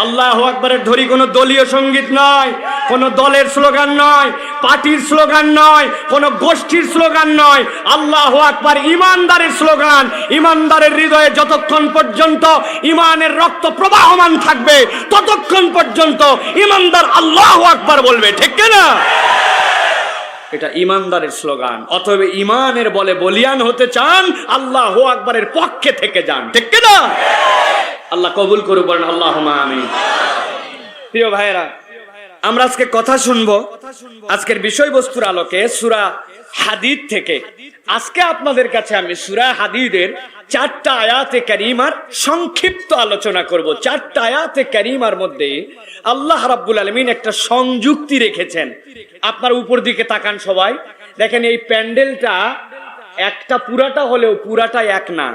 আল্লাহু আকবারের ধ্বনি কোনো দলীয় সঙ্গীত নয়, কোনো দলের স্লোগান নয়, পার্টির স্লোগান নয়, কোনো গোষ্ঠীর স্লোগান নয়। আল্লাহু আকবার ইমানদারের স্লোগান। ইমানদারের হৃদয়ে যতক্ষণ পর্যন্ত ইমানের রক্ত প্রবাহমান থাকবে ততক্ষণ পর্যন্ত ইমানদার আল্লাহু আকবার বলবে, ঠিক কিনা? এটা ইমানদারের স্লোগান। অতএব ইমানের বলে বলিয়ান হতে চান, আল্লাহু আকবারের পক্ষে থেকে যান, ঠিক কিনা? আল্লাহ কবুল করুন, বলেন আল্লাহুম্মা আমিন। প্রিয় ভাইয়েরা, আমরা আজকে কথা শুনবো আজকের বিষয়বস্তুর আলোকে সূরা হাদীদ থেকে। আজকে আপনাদের কাছে আমি সূরা হাদীদের 4টা আয়াতে কারিমার সংক্ষিপ্ত আলোচনা করব। 4টা আয়াতে কারিমার মধ্যে আল্লাহ রাব্বুল আলামিন একটা সংযুক্তি রেখেছেন। আপনার উপর দিকে তাকান সবাই, দেখেন এই প্যান্ডেলটা একটা পুরাটা হলেও পুরাটা এক না।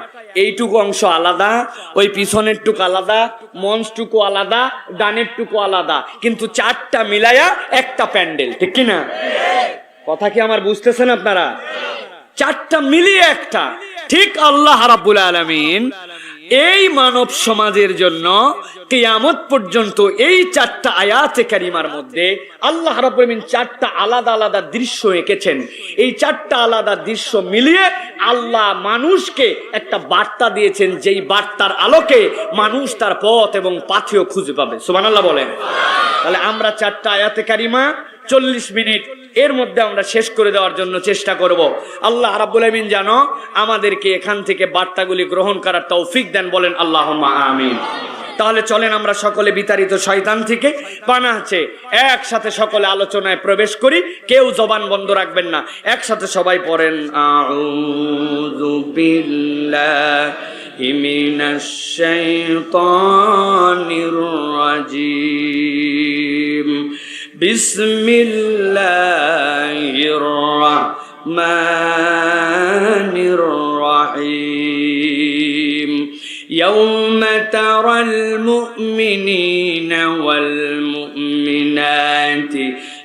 এইটুকু অংশ আলাদা, ওই পিছনের টুকু আলাদা, মঞ্চটুকু আলাদা, ডানের টুকু আলাদা, কিন্তু 4টা মিলায়া একটা প্যান্ডেল, ঠিক কিনা? কথা কি আমার বুঝতেছেন আপনারা? 4টা মিলিয়ে একটা। ঠিক আল্লাহ রাব্বুল আলামিন এই মানব সমাজের জন্য কিয়ামত পর্যন্ত এই 4টা আয়াতে কারিমার মধ্যে আল্লাহ রাব্বুল আলামিন 4টা আলাদা আলাদা দৃশ্য এঁকেছেন। এই 4টা আলাদা দৃশ্য মিলিয়ে আল্লাহ মানুষকে একটা বার্তা দিয়েছেন, যেই বার্তার আলোকে মানুষ তার পথ এবং পাথেয় খুঁজে পাবে। সুবহানাল্লাহ বলেন। তাহলে আমরা 4টা আয়াতে কারিমা 40 মিনিট এর মধ্যে আমরা শেষ করে দেওয়ার জন্য চেষ্টা করব। আল্লাহ রাব্বুল আলামিন যেন আমাদেরকে এখান থেকে বার্তাগুলি গ্রহণ করার তৌফিক দেন, বলেন আল্লাহুম্মা আমিন। তাহলে চলেন আমরা সকলে বিতাড়িত শয়তান থেকে পানাহ চেয়ে একসাথে সকলে আলোচনায় প্রবেশ করি। কেউ জবান বন্ধ রাখবেন না, একসাথে সবাই পড়েন আউযু বিল্লাহি মিনাশ শাইতানির রাজিম। বিসমিল্লাহির রাহমানির রাহিম। يوم ترى المؤمنين والمؤمنات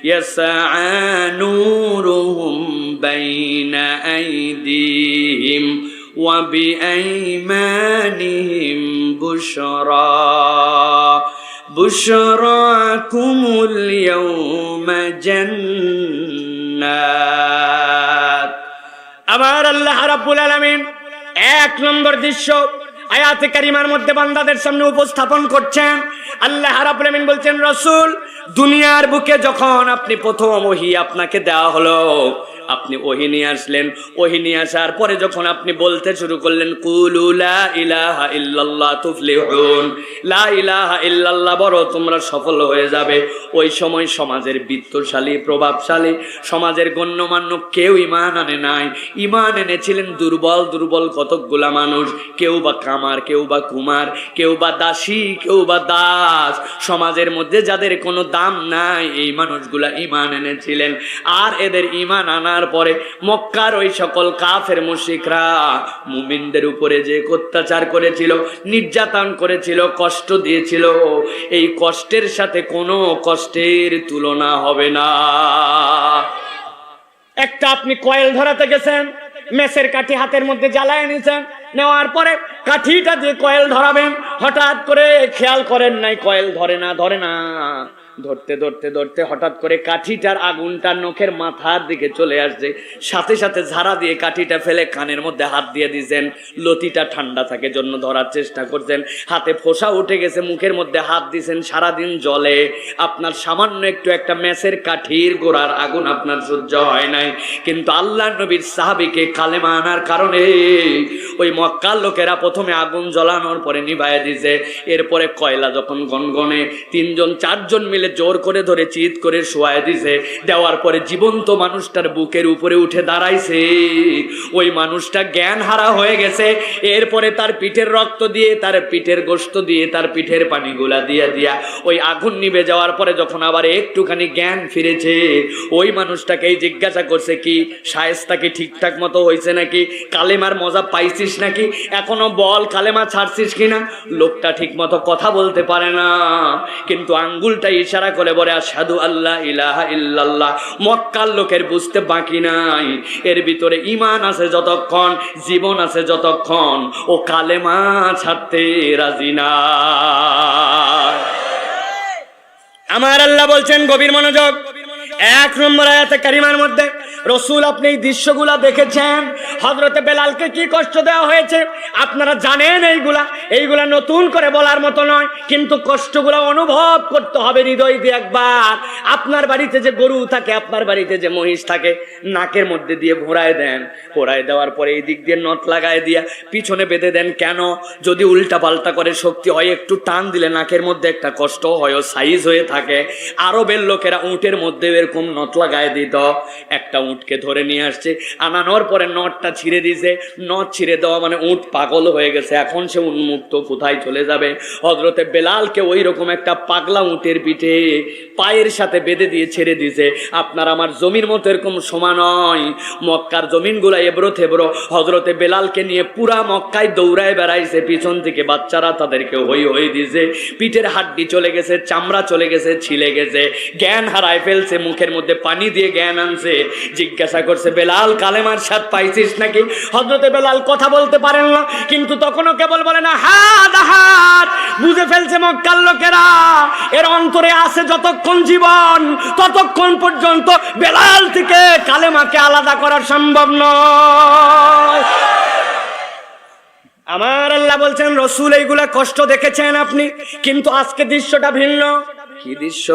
يسعى نورهم بين أيديهم وبأيمانهم بشراكم اليوم جنات। আমার আল্লাহ রাব্বুল আলামিন 1 নম্বর দৃশ্য আয়াতে কারিমার মধ্যে বান্দাদের সামনে উপস্থাপন করছেন। আল্লাহ রাব্বুল আলামিন বলছেন, রাসূল, দুনিয়ার বুকে যখন আপনি প্রথম ওহী আপনাকে দেওয়া হলো, আপনি ওহী নিয়ে আসলেন। ওহী নিয়ে আসার পরে যখন আপনি বলতে শুরু করলেন, কুলু লা ইলাহা ইল্লাল্লাহ তুফলিহুন, লা ইলাহা ইল্লাল্লাহ বলো তোমরা সফল হয়ে যাবে। ওই সময় সমাজের বিত্তশালী, প্রভাবশালী, সমাজের গণ্যমান্য কেউ ঈমান আনে নাই। ঈমান এনেছিলেন দুর্বল দুর্বল কতকগুলা মানুষ, কেউ বা কামার, কেউ বা কুমার, কেউ বা দাসী, কেউ বা দাস। সমাজের মধ্যে যাদের কোনো দাম নাই, এই মানুষগুলা ঈমান এনেছিলেন। আর এদের ঈমান আনার পরে মক্কার ওই সকল কাফের মুশরিকরা মুমিনদের উপরে যে অত্যাচার করেছিল, নির্যাতন করেছিল, কষ্ট দিয়েছিল, এই কষ্টের সাথে কোনো কষ্টের তুলনা হবে না। একটা আপনি কয়েল ধরাতে গেছেন, মেসের কাঠি হাতের মধ্যে জ্বালায় নিয়েছেন, নেওয়ার পরে কাঠিটা দিয়ে কয়েল ধরাবেন, হঠাৎ করে খেয়াল করেন নাই কয়েল ধরে না। ধরতে ধরতে ধরতে হঠাৎ করে কাঠিটার আগুনটা নখের মাথার দিকে চলে আসছে। সাথে সাথে ঝাড়া দিয়ে কাঠিটা ফেলে কানের মধ্যে হাত দিয়ে দিয়েছেন, লতিটা ঠান্ডা থাকে জন্য ধরার চেষ্টা করছেন। হাতে ফোসা উঠে গেছে, মুখের মধ্যে হাত দিয়েছেন, সারাদিন জলে। আপনার সামান্য একটু একটা মেসের কাঠির গোড়ার আগুন আপনার সহ্য হয় নাই, কিন্তু আল্লাহ নবীর সাহাবীকে কালেমা আনার কারণে ওই মক্কার লোকেরা প্রথমে আগুন জ্বলানোর পরে নিভাইয়া দিয়েছে। এরপরে কয়লা যখন গনগনে 3জন 4জন মিলে জোর করে ধরে চিৎ করে শোয়ায় দিছে, দেওয়ার পরে জীবন্ত মানুষটার বুকের উপরে উঠে দাঁড়াইছে। ওই মানুষটা জ্ঞান হারা হয়ে গেছে। এরপরে তার পিঠের রক্ত দিয়ে, তার পিঠের গোশত দিয়ে, তার পিঠের পানিগুলা দিয়া ওই আগুন নিভে যাওয়ার পরে যখন আবার একটুখানি জ্ঞান ফিরেছে, ওই মানুষটাকেই জিজ্ঞাসা করছে, কি শায়েস্তা কি ঠিকঠাক মতো হয়েছে নাকি, কালেমার মজা পাইছিস নাকি, এখনো বল কালেমা ছাড়ছিস কিনা। লোকটা ঠিক মতো কথা বলতে পারে না, কিন্তু আঙ্গুলটা ইশারা করে বলে আশহাদু আল্লা ইলাহা ইল্লাল্লাহ। মক্কার লোকের বুঝতে বাকি নাই, এর ভিতরে ঈমান আছে যতক্ষণ, জীবন আছে যতক্ষণ, ও কালেমা ছাড়তে রাজি না। আমার আল্লাহ বলছেন গভীর মনোযোগ, 1 নম্বর আয়াতে কারিমার মধ্যে রসুল আপনি এই দৃশ্যগুলা দেখেছেন, হযরতে বেলালকে কি কষ্ট দেওয়া হয়েছে আপনারা জানেন। এইগুলা নতুন করে বলার মতো নয়, কিন্তু কষ্টগুলো অনুভব করতে হবে হৃদয় দিয়ে একবার। আপনার বাড়িতে যে গরু থাকে, আপনার বাড়িতে যে মহিষ থাকে, নাকের মধ্যে দিয়ে ঘোরায় দেন, ঘোরায় দেওয়ার পরে এই দিক দিয়ে নট লাগায় দিয়া পিছনে বেঁধে দেন কেন? যদি উল্টা পাল্টা করে শক্তি হয়, একটু টান দিলে নাকের মধ্যে একটা কষ্ট হয়, সাইজ হয়ে থাকে। আরবের লোকেরা উটের মধ্যে এরকম নট লাগায় দিত। একটা উটকে ধরে নিয়ে আসছে, আনানোর পরে নটটা ছিঁড়ে দিয়েছে। নট ছিঁড়ে দেওয়া মানে উট পাগল হয়ে গেছে, এখন সে উন্মুক্ত, কোথায় চলে যাবে? হযরতে বেলালকে ওই রকম একটা পাগলা উটের পিঠে পায়ের সাথে বেঁধে দিয়ে ছেড়ে দিয়েছে। আপনার আমার জমির মতো এরকম সমান নয়, মক্কার জমিনগুলা এবড়ো থেবড়ো। হযরতে বেলালকে নিয়ে পুরা মক্কায় দৌড়ায় বেড়াইছে, পিছন থেকে বাচ্চারা তাদেরকে হই হই দিয়েছে। পিঠের হাড্ডি চলে গেছে, চামড়া চলে গেছে, ছিলে গেছে, জ্ঞান হারায় ফেলছে, মুখের মধ্যে পানি দিয়ে জ্ঞান আনছে। জিজ্ঞাসা করছে, বেলাল কালেমার স্বাদ পাইছিস নাকি? হযরতে বেলাল কথা বলতে পারেন না, কিন্তু তখনও কেবল বলে না হাত হাত। বুঝে ফেলছে মক্কার লোকেরা এর অন্তরে আছে যতক্ষণ জীবন, ততক্ষণ পর্যন্ত বেলাল থেকে কালেমাকে আলাদা করা সম্ভব নয়। আমার আল্লাহ বলছেন রসুল এইগুলা কষ্ট দেখেছেন আপনি, কিন্তু আজকে দৃশ্যটা ভিন্ন। কি দৃশ্য?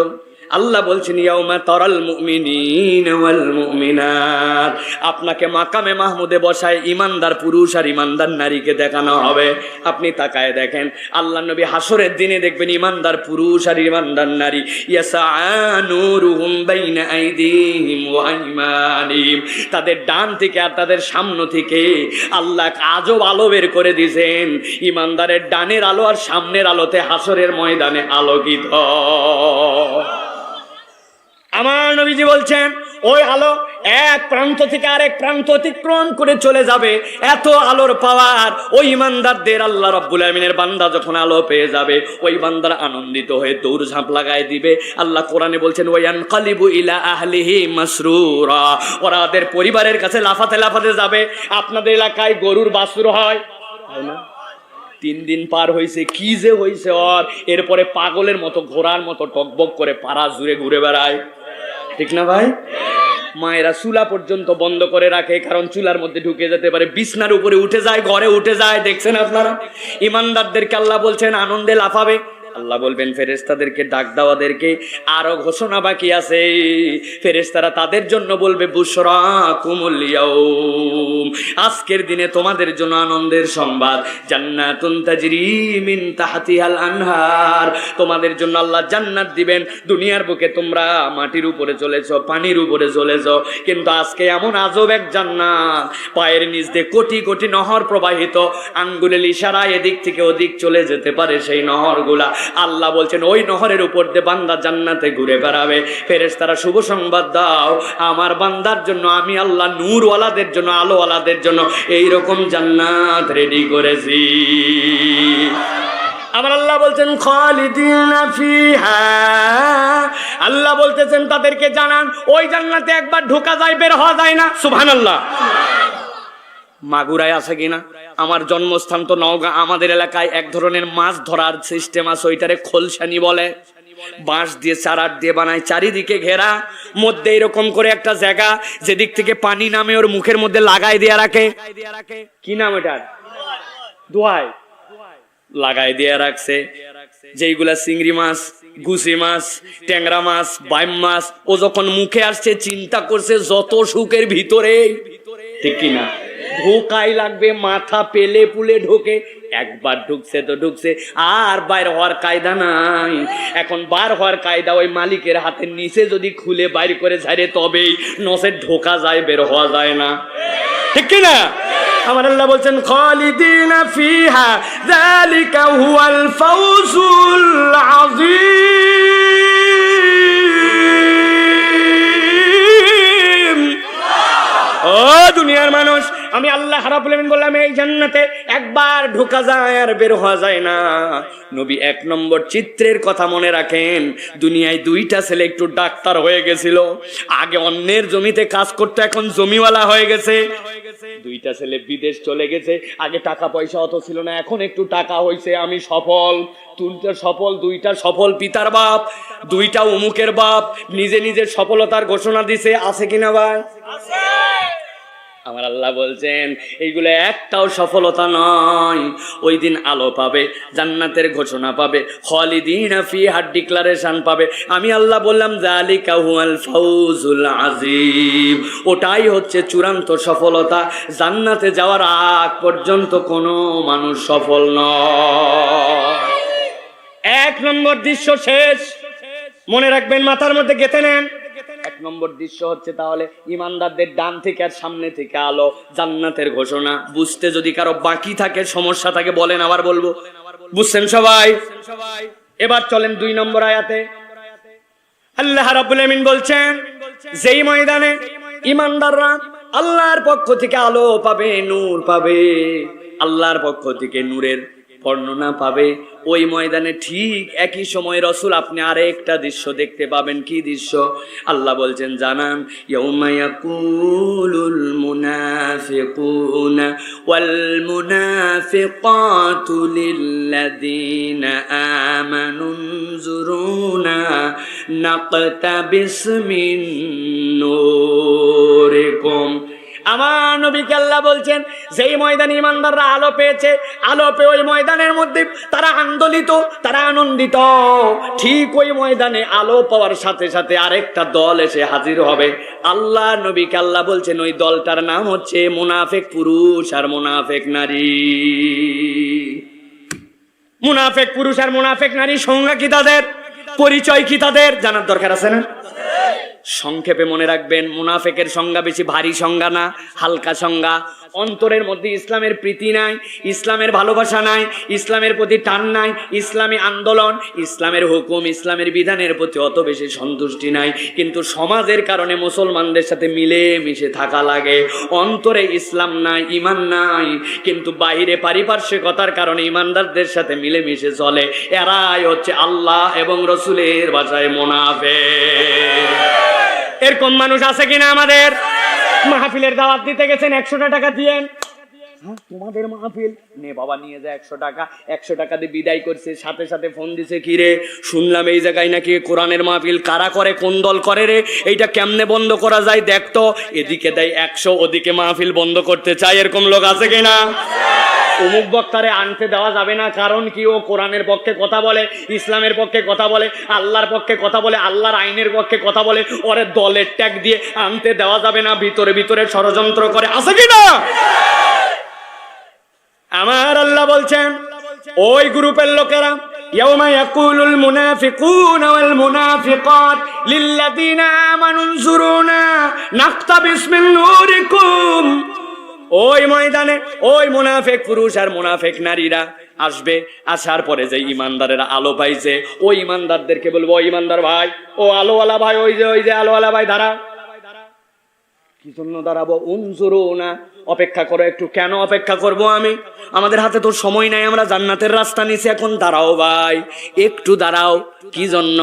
আল্লাহ বলছেন ইয়াউমা তারাল মুমিনিনা ওয়াল মুমিনাত, আপনাকে মাকামে মাহমুদে বসায় ইমানদার পুরুষ আর ইমানদার নারীকে দেখানো হবে। আপনি তাকায় দেখেন, আল্লাহ নবী হাসরের দিনে দেখবেন ইমানদার পুরুষ আর ইমানদার নারী ইয়াসানুরুহুম বাইনা আইদিহিম ওয়া আইমানিহিম, তাদের ডান থেকে আর তাদের সামনে থেকে আল্লাহ আজব আলো বের করে দিয়েছেন। ইমানদারের ডানের আলো আর সামনের আলোতে হাসরের ময়দানে আলোকিত। আমার নবীজি বলছেন ওই আলো এক প্রান্ত থেকে আরেক প্রান্ত অতিক্রম করে চলে যাবে। এত আলোর পাওয়ার ওই ইমানদারদের আল্লাহ রাব্বুল আমিনের বান্দা যখন আলো পেয়ে যাবে, ওই বান্দারা আনন্দিত হয়ে দৌড় ঝাঁপ লাগায় দিবে। আল্লাহ কোরআনে বলছেন ওয়ায়ানকালিবু ইলা আহলিহি মাসরুরা, ওরা ওদের পরিবারের কাছে লাফাতে লাফাতে যাবে। আপনাদের এলাকায় গরুর বাছুর হয় না? 3 দিন পার হয়েছে, কি যে হয়েছে ওর, এরপরে পাগলের মতো ঘোড়ার মতো টকবক করে পাড়া জুড়ে ঘুরে বেড়ায়, ঠিক না ভাই? মায়েরা চুলা পর্যন্ত বন্ধ করে রাখে, কারণ চুলার মধ্যে ঢুকে যেতে পারে। বিছনার উপরে উঠে যায়, ঘরে উঠে যায়, দেখছেন আপনারা? ইমানদারদেরকে আল্লাহ বলছেন আনন্দে লাফাবে। আল্লাহ বলবেন ফেরেশতাদেরকে ডাক দাওয়াদেরকে আরো ঘোষণা বাকি আছে। ফেরেশতারা তাদের জন্য বলবে বুশরাকুমুল ইয়াউম, আজকের দিনে তোমাদের জন্য আনন্দের সংবাদ। জান্নাতুন তাজরি মিন তাহতিহাল আনহার, তোমাদের জন্য আল্লাহ জান্নাত দিবেন। দুনিয়ার বুকে তোমরা মাটির উপরে চলেছো, পানির উপরে চলেছো, কিন্তু আজকে এমন আজব এক জান্নাত, পায়ের নিচ দিয়ে কোটি কোটি নহর প্রবাহিত, আঙ্গুলের ইশারায় এদিক থেকে ওদিক চলে যেতে পারে সেই নহরগুলা। আল্লাহ বলছেন ওই নহরের উপর দিয়ে বান্দা জান্নাতে ঘুরে বেড়াবে। ফেরেশতারা শুভ সংবাদ দাও, আমার বান্দার জন্য আমি আল্লাহ নূরওয়ালাদের জন্য, আলোওয়ালাদের জন্য এইরকম জান্নাত রেডি করেছি। আমার আল্লাহ বলছেন খালিদিনা ফিহা, আল্লাহ বলতেছেন তাদেরকে জানান ওই জান্নাতে একবার ঢোকা যায়, বের হওয়া যায় না। সুবহানাল্লাহ। মাগুরায় আছে কিনা? আমার জন্মস্থান তো নওগাঁ। আমাদের এলাকায় এক ধরনের মাছ ধরার সিস্টেম আছে, ওইটারে খোলসানি বলে। বাঁশ দিয়ে চারাট দিয়ে বানায়, চারিদিকে ঘেরা, মধ্যে এরকম করে একটা জায়গা, যেদিক থেকে পানি নামে ওর মুখের মধ্যে লাগাই দিয়ে রাখে। কি নাম এটার? দোয়াই লাগাই দিয়ে রাখছে। যেইগুলা চিংড়ি মাছ, গুছি মাছ, ট্যাংরা মাছ, বাইম মাছ, ও যখন মুখে আসছে চিন্তা করছে যত সুখের ভিতরে, ঠিক কিনা? ঢোকাই লাগবে, মাথা পেলে পুলে ঢোকে। একবার ঢুকছে তো ঢুকছে, আর বাইর হওয়ার কায়দা নাই। এখন বার হওয়ার কায়দা ওই মালিকের হাতের নিচে যদি খুলে বাইর করে ছাড়ে তবেই, নসে ঢোকা যায়, বের হওয়া যায় না, ঠিক কিনা? আমার আল্লাহ বলছেন খালিদিনা ফিহা যালিকা হুয়াল ফাউজুল আযীম। ও দুনিয়ার মানুষ, আমি আল্লাহ রাব্বুল আলামিন বললাম এই জান্নাতে একবার ঢোকা যায় আর বের হওয়া যায় না। নবী এক নম্বর চিত্রের কথা মনে রাখেন, দুনিয়ায় দুইটা ছেলে একটু ডাক্তার হয়ে গেছিল, আগে অন্যের জমিতে কাজ করতে, এখন জমিওয়ালা হয়ে গেছে। দুইটা ছেলে বিদেশ চলে গেছে, আগে টাকা পয়সা অত ছিল না, এখন একটু টাকা হয়েছে, আমি সফল। দুইটা সফল পিতার বাপ, দুইটা অমুকের বাপ, নিজে নিজের সফলতার ঘোষণা দিছে। আছে কিনা ভাই? আমার আল্লাহ বলছেন এইগুলো একটাও সফলতা নয়। ওই দিন আলো পাবে, জান্নাতের ঘোষণা পাবে, খালিদিনা ফিহা ডিক্লারেশন পাবে। আমি আল্লাহ বললাম যালিকা হুয়াল ফাউজুল আযীম, ওটাই হচ্ছে চূড়ান্ত সফলতা। জান্নাতে যাওয়ার আগ পর্যন্ত কোনো মানুষ সফল নয়। এক নম্বর দৃশ্য শেষ, মনে রাখবেন, মাথার মধ্যে গেঁথে নেন। এক নম্বর দৃশ্য হচ্ছে তাহলে ইমানদারদের ডান থেকে আর সামনে থেকে আলো, জান্নাতের ঘোষণা। বুঝতে যদি কারো বাকি থাকে, সমস্যা থাকে বলেন, আবার বলবো। বুঝছেন সবাই? এবার চলেন 2 নম্বর আয়াতে। আল্লাহ রাব্বুল আমিন বলছেন যেই ময়দানে ইমানদাররা আল্লাহর পক্ষ থেকে আলো পাবে, নূর পাবে, আল্লাহর পক্ষ থেকে নূরের বর্ণনা পাবে, ওই ময়দানে ঠিক একই সময় রাসূল আপনি আরেকটা দৃশ্য দেখতে পাবেন। কি দৃশ্য? আল্লাহ বলছেন জানান, ইয়াউমা ইয়াকুলুল মুনাফিকুনা ওয়াল মুনাফিকাতু লিল্লাযীনা আমানু নজুরুনা নাকতাবিস মিন নূরিকুম। আমার নবীকে আল্লাহ বলছেন যেই ময়দানে ইমানদাররা আলো পেয়েছে, আলো পেয়ে ওই ময়দানের মধ্যে তারা আন্দোলিত, তারা আনন্দিত। ঠিক ওই ময়দানে আলো পাওয়ার সাথে সাথে আরেকটা দল এসে হাজির হবে। আল্লাহ নবীকে আল্লাহ বলছেন ওই দলটার নাম হচ্ছে মুনাফিক পুরুষ আর মুনাফিক নারী। মুনাফিক পুরুষ আর মুনাফিক নারী সংজ্ঞা কি তাদের, পরিচয় কি তাদের জানার দরকার আছে না? সংক্ষেপে মনে রাখবেন, মুনাফিকের সংজ্ঞা বেশি ভারী সংজ্ঞা না, হালকা সংজ্ঞা। অন্তরের মধ্যে ইসলামের প্রীতি নাই, ইসলামের ভালোবাসা নাই, ইসলামের প্রতি টান নাই, ইসলামী আন্দোলন, ইসলামের হুকুম, ইসলামের বিধানের প্রতি অত বেশি সন্তুষ্টি নাই, কিন্তু সমাজের কারণে মুসলমানদের সাথে মিলে মিশে থাকা লাগে। অন্তরে ইসলাম নাই, ইমান নাই, কিন্তু বাইরে পারিপার্শ্বিকতার কারণে ইমানদারদের সাথে মিলে মিশে চলে। এরাই হচ্ছে আল্লাহ এবং রসুলের ভাষায় মুনাফিক। এরকম মানুষ আছে কিনা আমাদের? মাহফিলের দাওয়াত দিতে গেছেন, 100 টাকা দিয়েন। তোমাদের মাহফিল নে বাবা, নিয়ে যায় 100 টাকা। 100 টাকা দিয়ে বিদায় করছে, সাথে সাথে ফোন দিছে, কি রে শুনলাম এই জায়গায় নাকি কোরআনের মাহফিল, কারা করে, কোন দল করে রে, এইটা কেমনে বন্ধ করা যায় দেখতো। এদিকে দেয় 100, ওদিকে মাহফিল বন্ধ করতে চায়। এরকম লোক আছে কিনা? অমুক বক্তারে আনতে দেওয়া যাবে না, কারণ কি ও কোরআনের পক্ষে কথা বলে, ইসলামের পক্ষে কথা বলে, আল্লাহর পক্ষে কথা বলে, আল্লাহর আইনের পক্ষে কথা বলে, ওরে দলের ট্যাগ দিয়ে আনতে দেওয়া যাবে না, ভিতরে ভিতরে ষড়যন্ত্র করে। আছে কিনা? আমার আল্লাহ বলছেন ওই গ্রুপের লোকেরা, ইয়াউমা ইয়াকুলুল মুনাফিকুনা ওয়াল মুনাফিকাত লিল্লাযীনা আমানু নজুরুনা নাকতাবিস মিন নূরিকুম। ওই ময়দানে ওই মুনাফিক পুরুষ আর মুনাফিক নারীরা আসবে, আসার পরে যে ইমানদারেরা আলো পাইছে, ওই ইমানদারদেরকে বলবো, ওই ইমানদার ভাই, ও আলোওয়ালা ভাই, ওই যে আলোওয়ালা ভাই দাঁড়া। কি জন্য দাঁড়াবো? উনজুরুনা, অপেক্ষা করো একটু। কেন অপেক্ষা করব আমি? আমাদের হাতে তো সময় নাই, আমরা জান্নাতের রাস্তা নিছি, এখন দাঁড়াও ভাই, একটু দাঁড়াও। কি জন্য?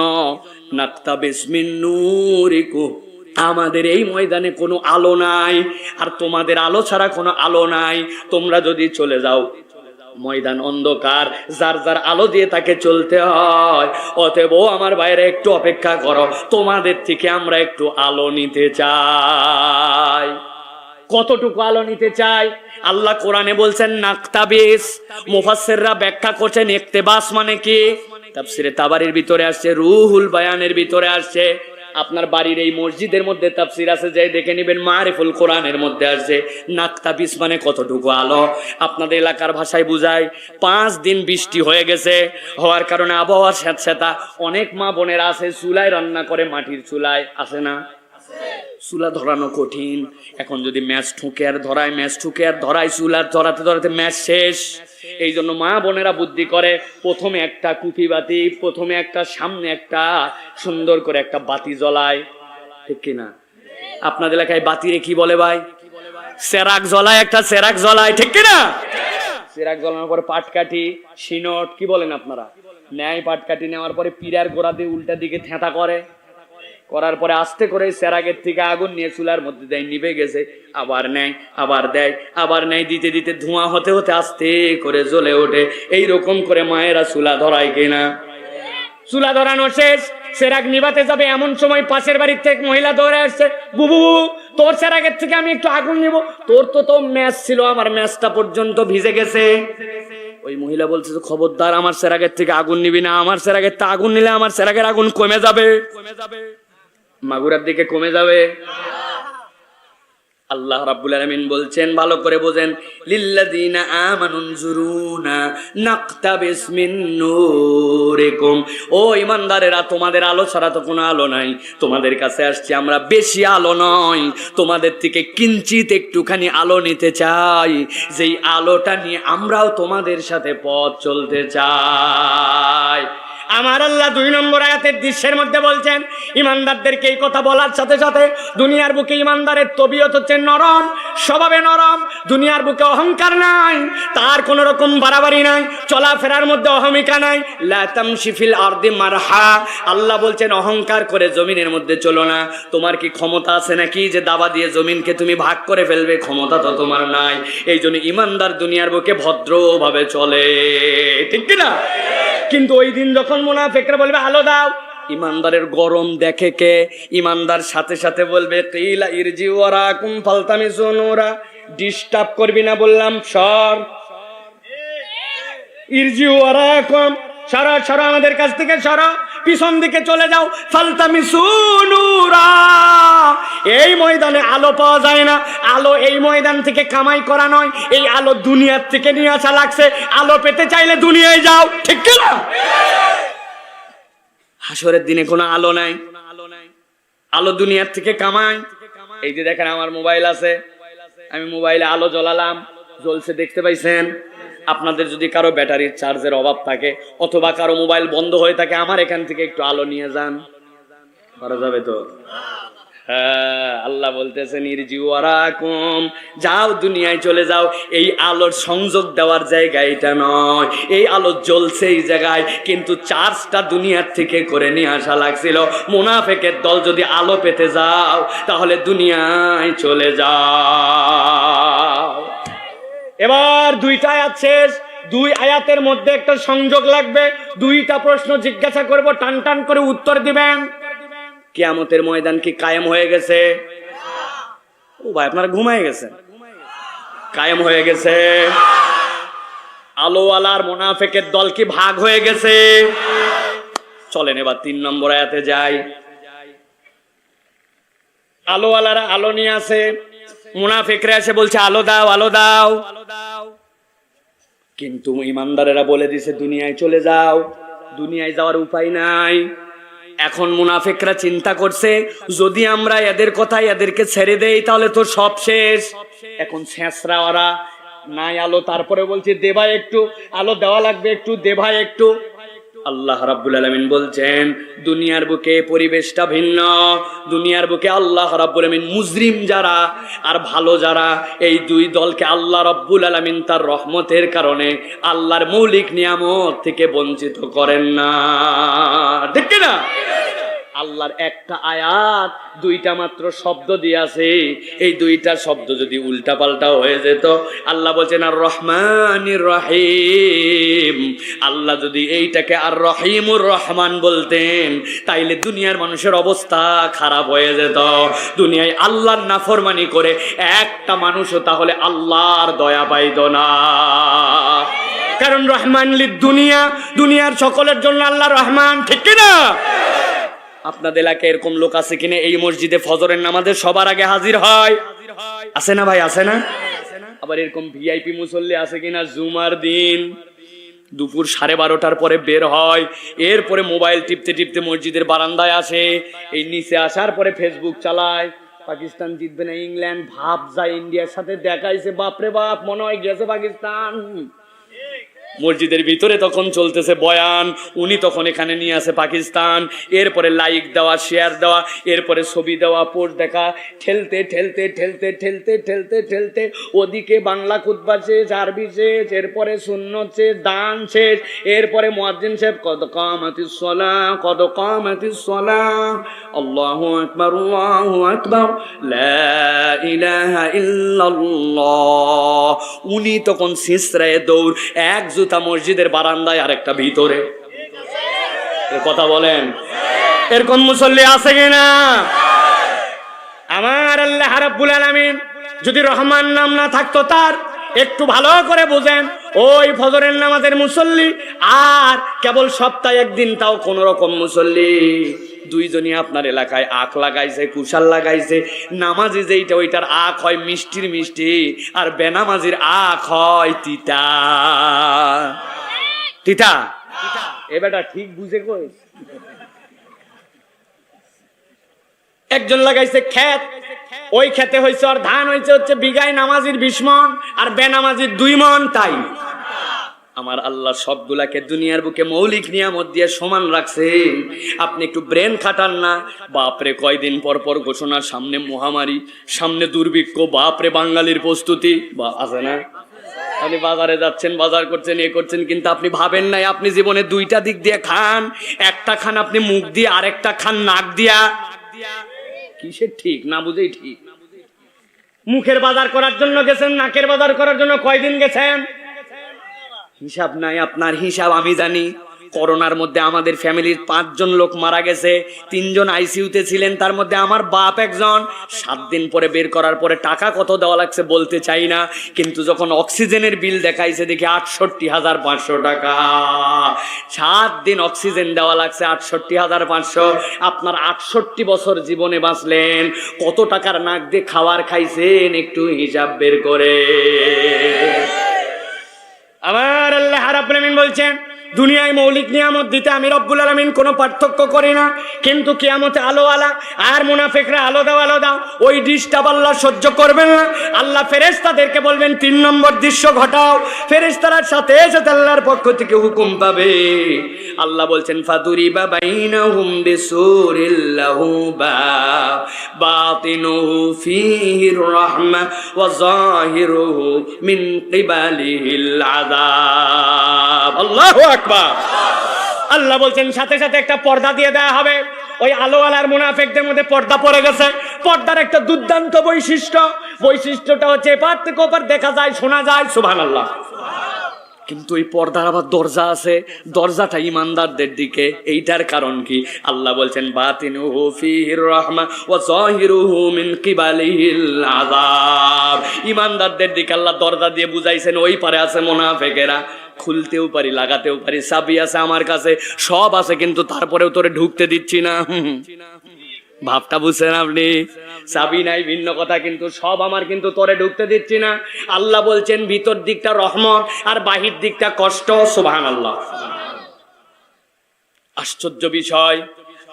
নাকতাবিস মিন নূরিকুম, আমাদের এই ময়দানে কোনো আলো নাই, আর তোমাদের আলো ছাড়া কোনো আলো নাই। তোমরা যদি চলে যাও, ময়দান অন্ধকার, যার যার আলো দিয়ে তাকে চলতে হয়। অতএব আমার বাইরে একটু অপেক্ষা করো, তোমাদের থেকে আমরা একটু আলো নিতে চাই। কতটুকু আলো নিতে চাই? আল্লাহ কোরআনে বলছেন নাকতাবিস, মুফাসসিররা ব্যাখ্যা করছেন ইকতিবাস মানে কি। তাফসিরে তাবারির ভিতরে আসছে, রুহুল বায়ানের ভিতরে আসছে, আপনার বাড়ির এই মসজিদের মধ্যে তাফসির আছে, যে দেখে নেবেন, মারিফুল কোরআনের মধ্যে আসছে নাকতাবিস মানে কতটুকু আলো। আপনাদের এলাকার ভাষায় বুঝায় 5 দিন বৃষ্টি হয়ে গেছে, হওয়ার কারণে আবহাওয়ার স্যাঁতস্যাঁতা, অনেক মা বোনেরা আছে চুলায় রান্না করে, মাটির চুলায়, আছে না? চুলা ধরানো কঠিন। এখন যদি ম্যাচ ঠুকে আর ধরায়, ম্যাচ ঠুকে আর ধরায়, চুলার ধরাতে ধরাতে ম্যাচ শেষ। এই জন্য মা বোনেরা বুদ্ধি করে, প্রথমে একটা কুপি বাতি, প্রথমে একটা সামনে একটা সুন্দর করে একটা বাতি জ্বলায়, ঠিক কিনা? আপনাদের এলাকায় বাতিরে কি বলে ভাই? সেরাক জ্বলায়, একটা সেরাক জ্বলায়, ঠিক কিনা? সেরাক জ্বলানোর পরে পাটকাঠি, সিনট, কি বলেন আপনারা, ন্যায় পাটকাঠি নেওয়ার পরে পীরার গোড়া দিয়ে উল্টা দিকে থেঁতা করে, করার পরে আস্তে করে সেরাগের থেকে আগুন নিয়ে চুলার মধ্যে দেয়, নিভে গেছে, আবার নেয়, আবার দেয়, আবার নেয়, দিতে দিতে ধোঁয়া হতে হতে আস্তে করে জ্বলে ওঠে। এইরকম করে মায়েরা চুলা ধরায় কিনা? চুলা ধরানো শেষ, সেরাগ নিভাতে যাবে, এমন সময় পাশের বাড়ির থেকে মহিলা দৌড়ে আসছে, বুবু তোর সেরাগের থেকে আমি একটু আগুন নিব, তোর তো ম্যাচ ছিল, আমার ম্যাচটা পর্যন্ত ভিজে গেছে। ওই মহিলা বলছে, খবরদার আমার সেরাগের থেকে আগুন নিবি না, আমার সেরাগের থেকে আগুন নিলে আমার সেরাগের আগুন কমে যাবে, মাগুরার দিকে কমে যাবে। আল্লাহ রাব্বুল আলামিন বলছেন, ভালো করে বোঝেন, লিল্লাযিনা আমানুনজুরুনা নাকতাবিস মিন নূরিকুম, ও ঈমানদারেরা, তোমাদের আলো ছাড়া তো কোনো আলো নাই, তোমাদের কাছে আসছি আমরা, বেশি আলো নয়, তোমাদের থেকে কিঞ্চিত একটুখানি আলো নিতে চাই, যেই আলোটা নিয়ে আমরাও তোমাদের সাথে পথ চলতে চাই। আমার আল্লাহ 2 নম্বর আয়াতের দৃশ্যের মধ্যে বলছেন, ইমানদারদেরকে এই কথা বলার সাথে সাথে দুনিয়ার বুকে ইমানদারের তবিয়ত হচ্ছে নরম, স্বভাবে নরম, দুনিয়ার বুকে অহংকার নাই, তার কোনো রকম বাড়াবাড়ি নাই, চলাফেরার মধ্যে অহমিকা নাই। লা তামশি ফিল আরদি মারহা, আল্লাহ বলছেন অহংকার করে জমিনের মধ্যে চলো না। তোমার কি ক্ষমতা আছে নাকি যে দাবা দিয়ে জমিনকে তুমি ভাগ করে ফেলবে? ক্ষমতা তো তোমার নাই। এই জন্য ইমানদার দুনিয়ার বুকে ভদ্রভাবে চলে, ঠিক কিনা? কিন্তু ওই দিন যখন মুনাফিকরা বলবে আলো দাও, ইমানদারের গরম দেখে কে? ইমানদার সাথে সাথে বলবে, কিলা ইরজি ওয়ারাকুম ফালতামিসু নূরা, ডিস্টার্ব করবি না বললাম, সর, ইরজি ওয়ারাকুম, সরো সরো, আমাদের কাছ থেকে সরো, পিছন দিকে চলে যাও, ফালতামিসু নূরা। এই ময়দানে আলো পাওয়া যায় না, আলো এই ময়দান থেকে কামাই করা নয়, এই আলো দুনিয়ার থেকে নিয়ে আসা লাগছে। আলো পেতে চাইলে দুনিয়ায় যাও, ঠিক না? হাসরের দিনে কোনো আলো নাই, আলো দুনিয়ার থেকে কামাই। এই যে দেখেন আমার মোবাইল আছে, আমি মোবাইলে আলো জ্বলালাম, জ্বলছে, দেখতে পাইছেন? আপনাদের যদি কারো ব্যাটারির চার্জের অভাব থাকে অথবা কারো মোবাইল বন্ধ হয়ে থাকে, আমার এখান থেকে একটু আলো নিয়ে যান, করা যাবে তো? হ্যাঁ, আল্লাহ বলতেছেন ইরজি ওয়ারাকুম, যাও দুনিয়ায় চলে যাও। এই আলোর সংযোগ দেওয়ার জায়গা এটা নয়, এই আলো জ্বলছে এই জায়গায়, কিন্তু চার্জটা দুনিয়ার থেকে করে নিয়ে আসা লাগছিল। মুনাফিকের দল যদি আলো পেতে যাও তাহলে দুনিয়ায় চলে যাও। এবার 2টা আয়াত শেষ, 2 আয়াতের মধ্যে একটা সংযোগ লাগবে, 2টা প্রশ্ন জিজ্ঞাসা করব, টান টান করে উত্তর দিবেন। কিয়ামতের ময়দান কি কায়েম হয়ে গেছে? ও ভাই, আপনারা ঘুমায় গেছেন? কায়েম হয়ে গেছে। আলোওয়ালার মুনাফিকের দল কি ভাগ হয়ে গেছে? চলেন এবার 3 নম্বর আয়াতে যাই। আলোওয়ালারা আলো নিয়ে আসে, মুনাফিকরা এসে বলছে আলো দাও, আলো দাও, কিন্তু ইমানদারেরা বলে দিছে দুনিয়ায় চলে যাও, দুনিয়ায় যাওয়ার উপায় নাই। এখন মুনাফিকরা চিন্তা করছে, যদি আমরা এদের কথায় এদেরকে ছেড়ে দেই তাহলে তো সব শেষ। এখন ছেঁচরা ওরা, নাই আলো, তারপরে বলছে দে ভাই একটু আলো, দেওয়া লাগবে একটু, দে ভাই একটু। আল্লাহ রাব্বুল আলামিন বলছেন, দুনিয়ার বুকে পরিবেশটা ভিন্ন, দুনিয়ার বুকে আল্লাহ রাব্বুল আলামিন মুজরিম যারা আর ভালো যারা, এই 2 দলকে আল্লাহ রাব্বুল আলামিন তার রহমতের কারণে আল্লাহর মৌলিক নিয়ামত থেকে বঞ্চিত করেন না, ঠিক না? আল্লাহর একটা আয়াত 2টা মাত্র শব্দ দিয়েছে, এই 2টা শব্দ যদি উল্টা পাল্টা হয়ে যেত, আল্লাহ বলছেন আর রহমানির রহিম, আল্লাহ যদি এইটাকে আর রহিমুর রহমান বলতেন তাইলে দুনিয়ার মানুষের অবস্থা খারাপ হয়ে যেত। দুনিয়ায় আল্লাহর নাফরমানি করে একটা মানুষও তাহলে আল্লাহর দয়া পাইত না, কারণ রহমান লিদ দুনিয়া, দুনিয়ার সকলের জন্য আল্লাহ রহমান, ঠিক কিনা? আপনাদের এলাকায় এরকম লোক আছে কিনা এই মসজিদে ফজরের নামাজে সবার আগে হাজির হয়? আছে না ভাই, আছে না? আবার এরকম ভিআইপি মুসল্লি আছে কিনা জুমার দিন দুপুর 12:30টার পরে বের হয়, এরপরে মোবাইল টিপতে টিপতে মসজিদের বারান্দায় আসে, এই নিচে আসার পরে ফেসবুক চালায়, পাকিস্তান জিতবে না ইংল্যান্ড, ভাব যায় ইন্ডিয়ার সাথে দেখাইছে, বাপরে বাপ মনে হয় গেছে পাকিস্তান, মসজিদের ভিতরে তখন চলতেছে বয়ান, উনি তখন এখানে নিয়ে আসে পাকিস্তান, এরপরে লাইক দেওয়া, শেয়ার দেওয়া, এরপরে ছবি দেওয়া, পোস্ট দেখা, ঠেলতে ঠেলতে ঠেলতে ঠেলতে ঠেলতে ঠেলতে ওদিকে বাংলা খুতবা শেষ, আরবি শেষ, এরপরে সুন্নত শেষ, দান শেষ, এরপরে মুয়াজ্জিন সাহেব কদ কামাতিস সালাহ, কদ কামাতিস সালাহ, আল্লাহু আকবার, আল্লাহু আকবার, লা ইলাহা ইল্লাল্লাহ। উনি তখন সিসরায়ে দৌড়, এক জুতা মসজিদের বারান্দায় আর একটা ভিতরে। কথা বলেন, এরকম মুসল্লি আছে কিনা? আমার আল্লাহ রাব্বুল আলামিন যদি রহমান নাম না থাকতো তার, একটু ভালো করে বুঝেন, ওই ফজরের নামাজের মুসল্লি আর কেবল সপ্তাহে একদিন তাও কোন রকম মুসল্লি, দুইজনই আপনার এলাকায় আখ লাগাইছে, কুশাল লাগাইছে। নামাজি যেইটা ওইটার আখ হয় মিষ্টির মিষ্টি, আর বেনামাজির আখ হয় তিতা তিতা। এবারটা ঠিক বুঝে কই। একজন লাগাইছে ক্ষেত, ওই খেতে হয়েছে আর ধান হচ্ছে বিঘায় নামাজির 20 মণ আর বেনামাজির 2 মণ। তাই আমার আল্লাহ সবগুলাকে দুনিয়ার বুকে মৌলিক নিয়ামত দিয়ে সমান রাখছে। আপনি একটু ব্রেন খাটান না। বাপরে কয়দিন পর পর ঘোষণা, সামনে মহামারী, সামনে দুর্ভিক্ষ, বাপরে বাঙালির প্রস্তুতি বা আছে না? আপনি বাজারে যাচ্ছেন, বাজার করছেন, এ করছেন, কিন্তু আপনি ভাবেন নাই আপনি জীবনে দুইটা দিক দিয়ে খান। একটা খান আপনি মুখ দিয়ে, আরেকটা খান নাক দিয়া। কিসের ঠিক না বুঝেই ঠিক। মুখের বাজার করার জন্য গেছেন, নাকের বাজার করার জন্য কয়দিন গেছেন? হিসাব নাই আপনার, হিসাব আমি জানি। করোনার মধ্যে আমাদের ফ্যামিলির 5 জন লোক মারা গেছে, 3 জন আইসিইউতে ছিলেন, তার মধ্যে আমার বাপ একজন। 7 দিন পরে বের করার পরে টাকা কত দেওয়া লাগছে বলতে চাই না, কিন্তু যখন অক্সিজেনের বিল দেখাইছে দেখি 68,500 টাকা। 7 দিন অক্সিজেন দেওয়া লাগছে, 68,500। আপনার 68 বছর জীবনে বাঁচলেন, কত টাকার নাক দিয়ে খাবার খাইছেন একটু হিসাব বের করে। আমার আল্লাহ রাব্বুল আলামিন বলছেন, দুনিয়ায় মৌলিক নিয়ামত দিতে আমি রব্বুল আলামিন কোনো পার্থক্য করি না, কিন্তু কিয়ামতে আলো আলা আর মুনাফিকরা আলো দাও আলো দাও, ওই ডিস্টার্ব আল্লাহ সহ্য করবেন না। আল্লাহ ফেরেশতাদেরকে বলবেন 3 নম্বর দৃশ্য ঘটাও। ফেরেশতারা সাথে সাথে আল্লাহর পক্ষ থেকে হুকুম পাবে। আল্লাহ বলছেন, ফাদুরিবা বাইনাহুম বিসুরিল লাহু বাতিনুহু ফীহির রাহমা ওয়া যাহিরুহু মিন কিবালিহিল আযাব। আল্লাহু আকবার। আল্লাহ বলছেন সাথে সাথে একটা পর্দা দিয়ে দেয়া হবে। ওই আলোওয়ালার মুনাফিকদের মধ্যে পর্দা পড়ে গেছে। পর্দার একটা দুর্দান্ত বৈশিষ্ট্যটা হচ্ছে এপার থেকে ওপার দেখা যায়, শোনা যায়। সুবহানাল্লাহ। কিন্তু এই পর্দার আবার দরজা আছে, দরজাটা ইমানদারদের দিকে। এইটার কারণ কি? আল্লাহ বলছেন, বাতিনুহু ফীহির রাহমা ওয়া যাহিরুহু মিন কিবালিহিল আযাব। ইমানদারদের দিকে আল্লাহ দরজা দিয়ে বুঝাইছেন, ওই পারে আছে মুনাফিকেরা। খুলতেও পারি, লাগাতেও পারি, চাবি আছে আমার কাছে, সব আছে, কিন্তু তারপরেও তোরে ঢুকতে দিচ্ছি না। ভাবটা বুঝছেন আপনি? চাবি নাই ভিন্ন কথা, কিন্তু সব আমার, কিন্তু তোরে ঢুকতে দিচ্ছি না। আল্লাহ বলছেন ভিতর দিকটা রহমত আর বাহির দিকটা কষ্ট। সুবহানাল্লাহ। আশ্চর্য বিষয়,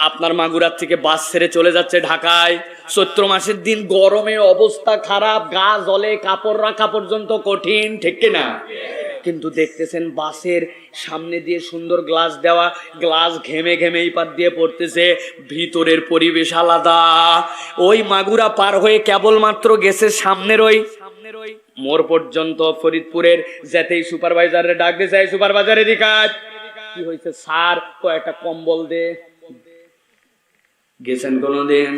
আপনার মাগুরার থেকে বাস ছেড়ে চলে যাচ্ছে ঢাকায়। চৈত্র মাসের দিন, গরমে অবস্থা খারাপ, গা জ্বলে, কাপড় রাখা পর্যন্ত কঠিন, ঠিক কিনা? কিন্তু দেখতেছেন বাসের সামনে দিয়ে সুন্দর গ্লাস দেওয়া, গ্লাস ঘেমে ঘেমে এই পার দিয়ে পড়তেছে, ভিতরের পরিবেশ আলাদা। ওই মাগুরা পার হয়ে কেবলমাত্র গেছে সামনের ওই মোড় পর্যন্ত, ফরিদপুরের যেতেই সুপারভাইজারে ডাক দিয়েছে, সুপারভাইজার এদিকে কি হয়েছে স্যার, কয়েকটা কম্বল দে। গেছেন কোনদিন?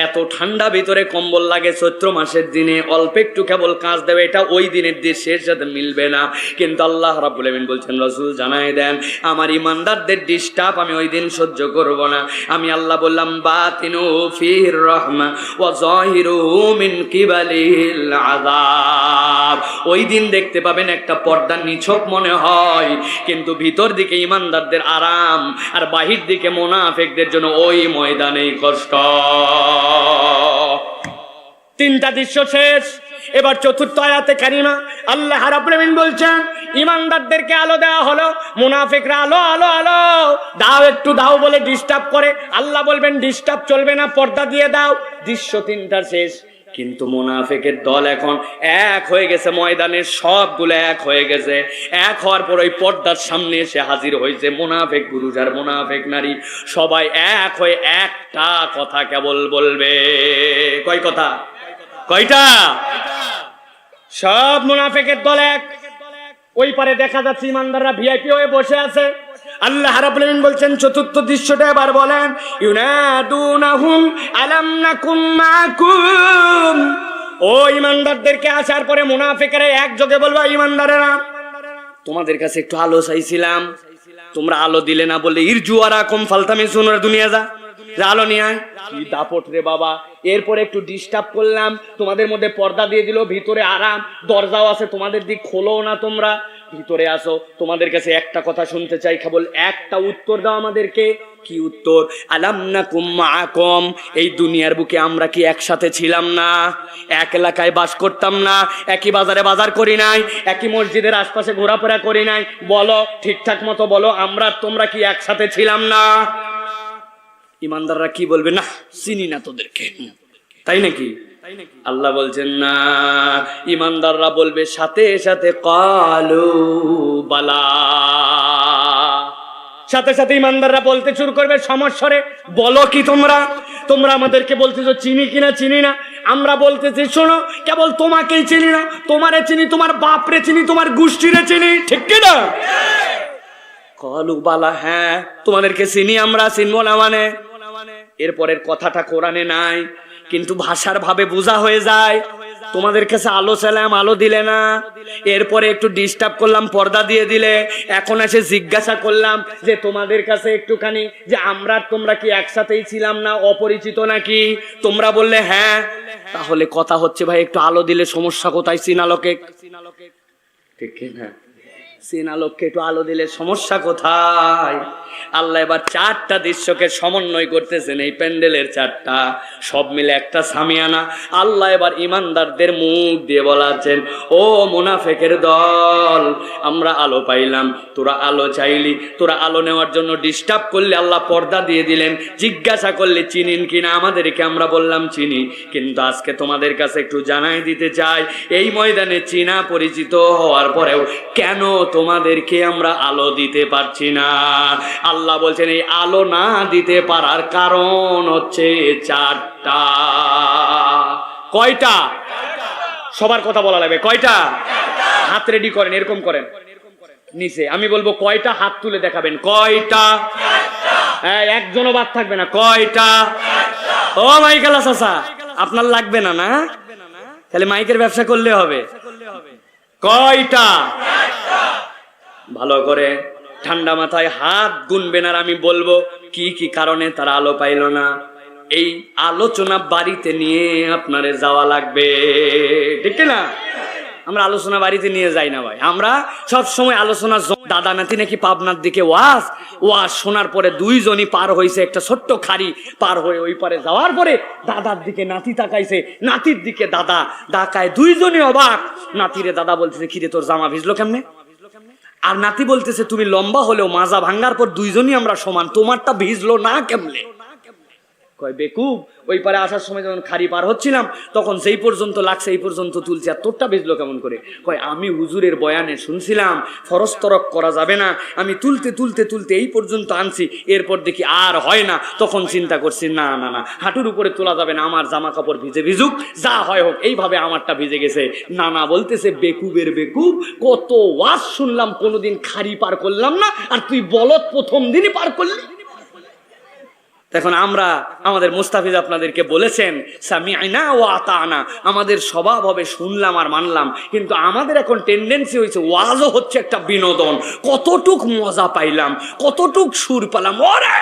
এত ঠান্ডা ভিতরে কম্বল লাগে চৈত্র মাসের দিনে, অল্প একটু কেবল কাজ দেবে, এটা ওই দিনের দৃশ্যের সাথে মিলবে না। কিন্তু আল্লাহ রাব্বুল আলামিন বলছেন, রাসূল জানাই দেন, আমার ইমানদারদের ডিস্টার্ব আমি ওই দিন সহ্য করব না। আমি আল্লাহ বললাম, বাতিনু ফীহির রাহমা ওয়া যাহিরুহু মিন কিবালিহিল আযাব। ওই দিন দেখতে পাবেন একটা পর্দা নিছক মনে হয়, কিন্তু ভিতর দিকে ইমানদারদের আরাম, আর বাহির দিকে মুনাফিকদের জন্য ওই ময়দানেই কষ্ট। 3টা দৃশ্য শেষ। এবার চতুর্থ আয়াতে কারিমা আল্লাহ রাব্বুল আলামিন বলছেন, ইমানদারদেরকে আলো দেওয়া হলো, মুনাফিকরা আলো আলো আলো দাও, একটু দাও বলে ডিস্টার্ব করে। আল্লাহ বলবেন ডিস্টার্ব চলবে না, পর্দা দিয়ে দাও। দৃশ্য 3টা শেষ। কিন্তু মুনাফিকের দল এখন এক হয়ে গেছে, ময়দানের সবগুলো এক হয়ে গেছে। এক হওয়ার পর ওই পর্দার সামনে এসে হাজির হয়েছে মুনাফিক পুরুষ আর মুনাফিক নারী, সবাই এক হয়ে একটা কথা কেবল বলবে। কয় কথা? কয়টা? সব মুনাফিকের দল এক। ওই পারে দেখা যাচ্ছে ইমানদাররা ভিআইপি হয়ে বসে আছে। আল্লাহ রাব্বুল আলামিন বলছেন চতুর্থ দৃশ্যটা এবার বলেন, ইউনাদুনাহুম আলাম নাকুম মাকুম। ও ইমানদারদেরকে আসার পরে মুনাফিকেরা একযোগে বলবে, ইমানদারেরা তোমাদের কাছে একটু আলো চাইছিলাম, তোমরা আলো দিলে না, বলে ইরজুয়ারাকুম ফালতামিসুন, দুনিয়া যা আলো নিয়ে আয়। কি দাপট রে বাবা! এরপরে একটু ডিস্টার্ব করলাম, তোমাদের মধ্যে পর্দা দিয়ে দিল, ভিতরে আরাম, দরজাও আছে, তোমাদের দিক খোলো না, তোমরা ভিতরে আসো। তোমাদের কাছে একটা কথা শুনতে চাই, কেবল একটা উত্তর দাও আমাদেরকে। কি উত্তর? আলাম নাকুম মাআকুম, এই দুনিয়ার বুকে আমরা কি একসাথে ছিলাম না? এক এলাকায় বাস করতাম না? একই বাজারে বাজার করি নাই? একই মসজিদের আশপাশে ঘোরাফেরা করি নাই? বলো, ঠিকঠাক মতো বলো, আমরা তোমরা কি একসাথে ছিলাম না? ইমানদাররা কি বলবে? না, চিনি না তোদেরকে। তাই নাকি? আল্লাহ বলছেন না, ইমানদাররা বলবে সাথে সাথে ক্বালু বালা, সাথে সাথে ইমানদাররা বলতে শুরু করবে সমস্বরে, বলো কি তোমরা? তোমরা আমাদেরকে বলতেছো চিনি কিনা চিনি না, আমরা বলতেছি শোনো, কেবল তোমাকেই চিনি না, তোমারে চিনি, তোমার বাপরে চিনি, তোমার গোষ্ঠীরে চিনি, ঠিক কিনা? ক্বালু বালা, হ্যাঁ তোমাদেরকে চিনি আমরা, চিনবো না মানে? এরপরের কথাটা কোরআনে নাই, কিন্তু ভাষার ভাবে বোঝা হয়ে যায়। তোমাদের কাছে আলো চাইলাম, আলো দিলে না, এরপরে একটু ডিস্টার্ব করলাম, পর্দা দিয়ে দিলে, এখন এসে জিজ্ঞাসা করলাম যে তোমাদের কাছে একটুখানি যে আমরা তোমরা কি একসাথেই ছিলাম না, অপরিচিত নাকি? তোমরা বললে হ্যাঁ। তাহলে কথা হচ্ছে ভাই, একটু আলো দিলে সমস্যা কোথায়? সিনালোকে, ঠিক না? সিনালোককে একটু আলো দিলে সমস্যা কোথায়? আল্লাহ এবার চারটা দৃশ্যকে সমন্বয় করতেছেন, এই প্যান্ডেলের চারটা, সব মিলে একটা সামিয়ানা। আল্লাহ এবার ইমানদারদের মুখ দিয়ে বলাচ্ছেন, ও মুনাফিকের দল, আমরা আলো পাইলাম, তোরা আলো চাইলি, তোরা আলো নেওয়ার জন্য ডিস্টার্ব করলে, আল্লাহ পর্দা দিয়ে দিলেন। জিজ্ঞাসা করলে চিনিন কিনা, আমাদেরকে আমরা বললাম চিনি, কিন্তু আজকে তোমাদের কাছে একটু জানাই দিতে চাই, এই ময়দানে চিনা পরিচিত হওয়ার পরেও কেন তোমাদেরকে আমরা আলো দিতে পারছি না? আল্লাহ বলছেন এই আলো না দিতে পারার কারণ হচ্ছে চারটা। কয়টা? সবার কথা বলা লাগবে। কয়টা? হাত রেডি করেন, এরকম করেন নিচে, আমি বলবো কয়টা, হাত তুলে দেখাবেন। কয়টা? হ্যাঁ, একজনও বাদ থাকবে না। কয়টা? ও মাইকেল চাচা, আপনার লাগবে না? না, তাহলে মাইকের ব্যবসা করলে হবে। কয়টা? ভালো করে ঠান্ডা মাথায় হাত গুনবেন, আর আমি বলবো কি কি কারণে তারা আলো পাইল না। এই আলোচনা বাড়িতে নিয়ে আপনারে যাওয়া লাগবে, ঠিক না? আমরা আলোচনা বাড়িতে নিয়ে যাই না ভাই, আমরা সব সময় আলোচনা। দাদা নাতি নাকি পাবনার দিকে ওয়াজ শোনার পরে দুইজনই পার হয়েছে একটা ছোট্ট খাড়ি পার হয়ে, ওই পারে যাওয়ার পরে দাদার দিকে নাতি তাকাইছে, নাতির দিকে দাদা তাকায়, দুইজনই অবাক। নাতিরে দাদা বলতেছে, কিরে তোর জামা ভিজলো কেমনে? আর নাতি বলতেছে, তুমি লম্বা হলেও মাজা ভাঙ্গার পর দুইজনই আমরা সমান, তোমারটা ভিজলো না কেমনে? কয় বেকুব, ওই পারে আসার সময় যখন খাড়ি পার হচ্ছিলাম তখন যেই পর্যন্ত লাগছে এই পর্যন্ত তুলছি, আর তোরটা ভিজলো কেমন করে? কয় আমি হুজুরের বয়ানে শুনছিলাম ফরজ তরক করা যাবে না, আমি তুলতে তুলতে তুলতে এই পর্যন্ত আনছি, এরপর দেখি আর হয় না, তখন চিন্তা করছি না না না, হাঁটুর উপরে তোলা যাবে না, আমার জামা কাপড় ভিজে ভিজুক, যা হয় হোক, এইভাবে আমারটা ভিজে গেছে। নানা বলতেছে, বেকুবের বেকুব, কত ওয়াজ শুনলাম, কোনোদিন খাড়ি পার করলাম না, আর তুই বলত প্রথম দিনই পার করলি। এখন আমরা, আমাদের মুস্তাফিজ আপনাদেরকে বলেছেন সামি'না ওয়া আতা'না, আমাদের স্বভাব হবে শুনলাম আর মানলাম, কিন্তু আমাদের এখন টেন্ডেন্সি হয়েছে ওয়াজও হচ্ছে একটা বিনোদন, কতটুক মজা পাইলাম, কতটুক সুর পেলাম, ওরে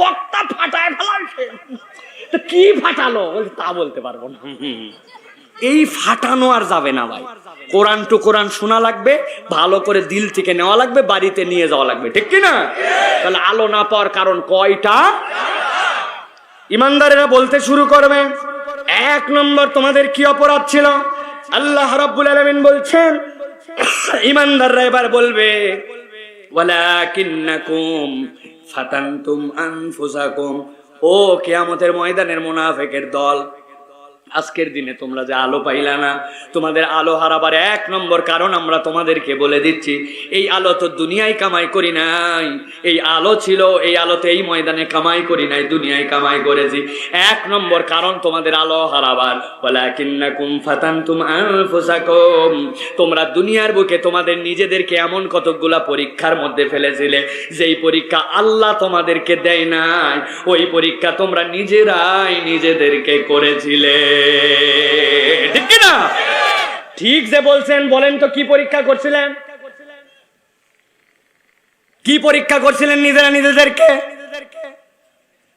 বক্তা ফাটায় ফেলাইছে, তো কি ফাটালো তা বলতে পারবো না। এই ফাটানো আর যাবে না ভাই, কোরআন টু কোরআন শোনা লাগবে, ভালো করে দিল থেকে নেওয়া লাগবে, বাড়িতে নিয়ে যাওয়া লাগবে, ঠিক কিনা? তাহলে আলো না পাওয়ার কারণ কয়টা? ইমানদারেরা বলতে শুরু করবে, এক নম্বর তোমাদের কি অপরাধ ছিল? আল্লাহ রাব্বুল আলামিন বলছেন, ইমানদাররা এবার বলবে, ওয়ালাকিন্নাকুম ফাতানতুম আনফুসাকুম। ও কিয়ামতের ময়দানের মুনাফিকের দল, আজকের দিনে তোমরা যে আলো পাইলা না, তোমাদের আলো হারাবার এক নম্বর কারণ আমরা তোমাদেরকে বলে দিচ্ছি, এই আলো তো দুনিয়ায় কামাই করি নাই, এই আলো ছিল, এই আলোতে এই ময়দানে কামাই করি নাই, দুনিয়ায় কামাই করেছি। এক নম্বর কারণ তোমাদের আলো হারাবার, ওয়ালাকিন্নাকুম ফাতানতুম আনফুসাকুম, তোমরা দুনিয়ার বুকে তোমাদের নিজেদেরকে এমন কতগুলা পরীক্ষার মধ্যে ফেলেছিলে, যেই পরীক্ষা আল্লাহ তোমাদেরকে দেয় নাই, ওই পরীক্ষা তোমরা নিজেরাই নিজেদেরকে করেছিলে। ঠিক কি না? ঠিক যে বলছেন, বলেন তো কি পরীক্ষা করছিলেন? কি পরীক্ষা করছিলেন নিজেরা নিজেদেরকে?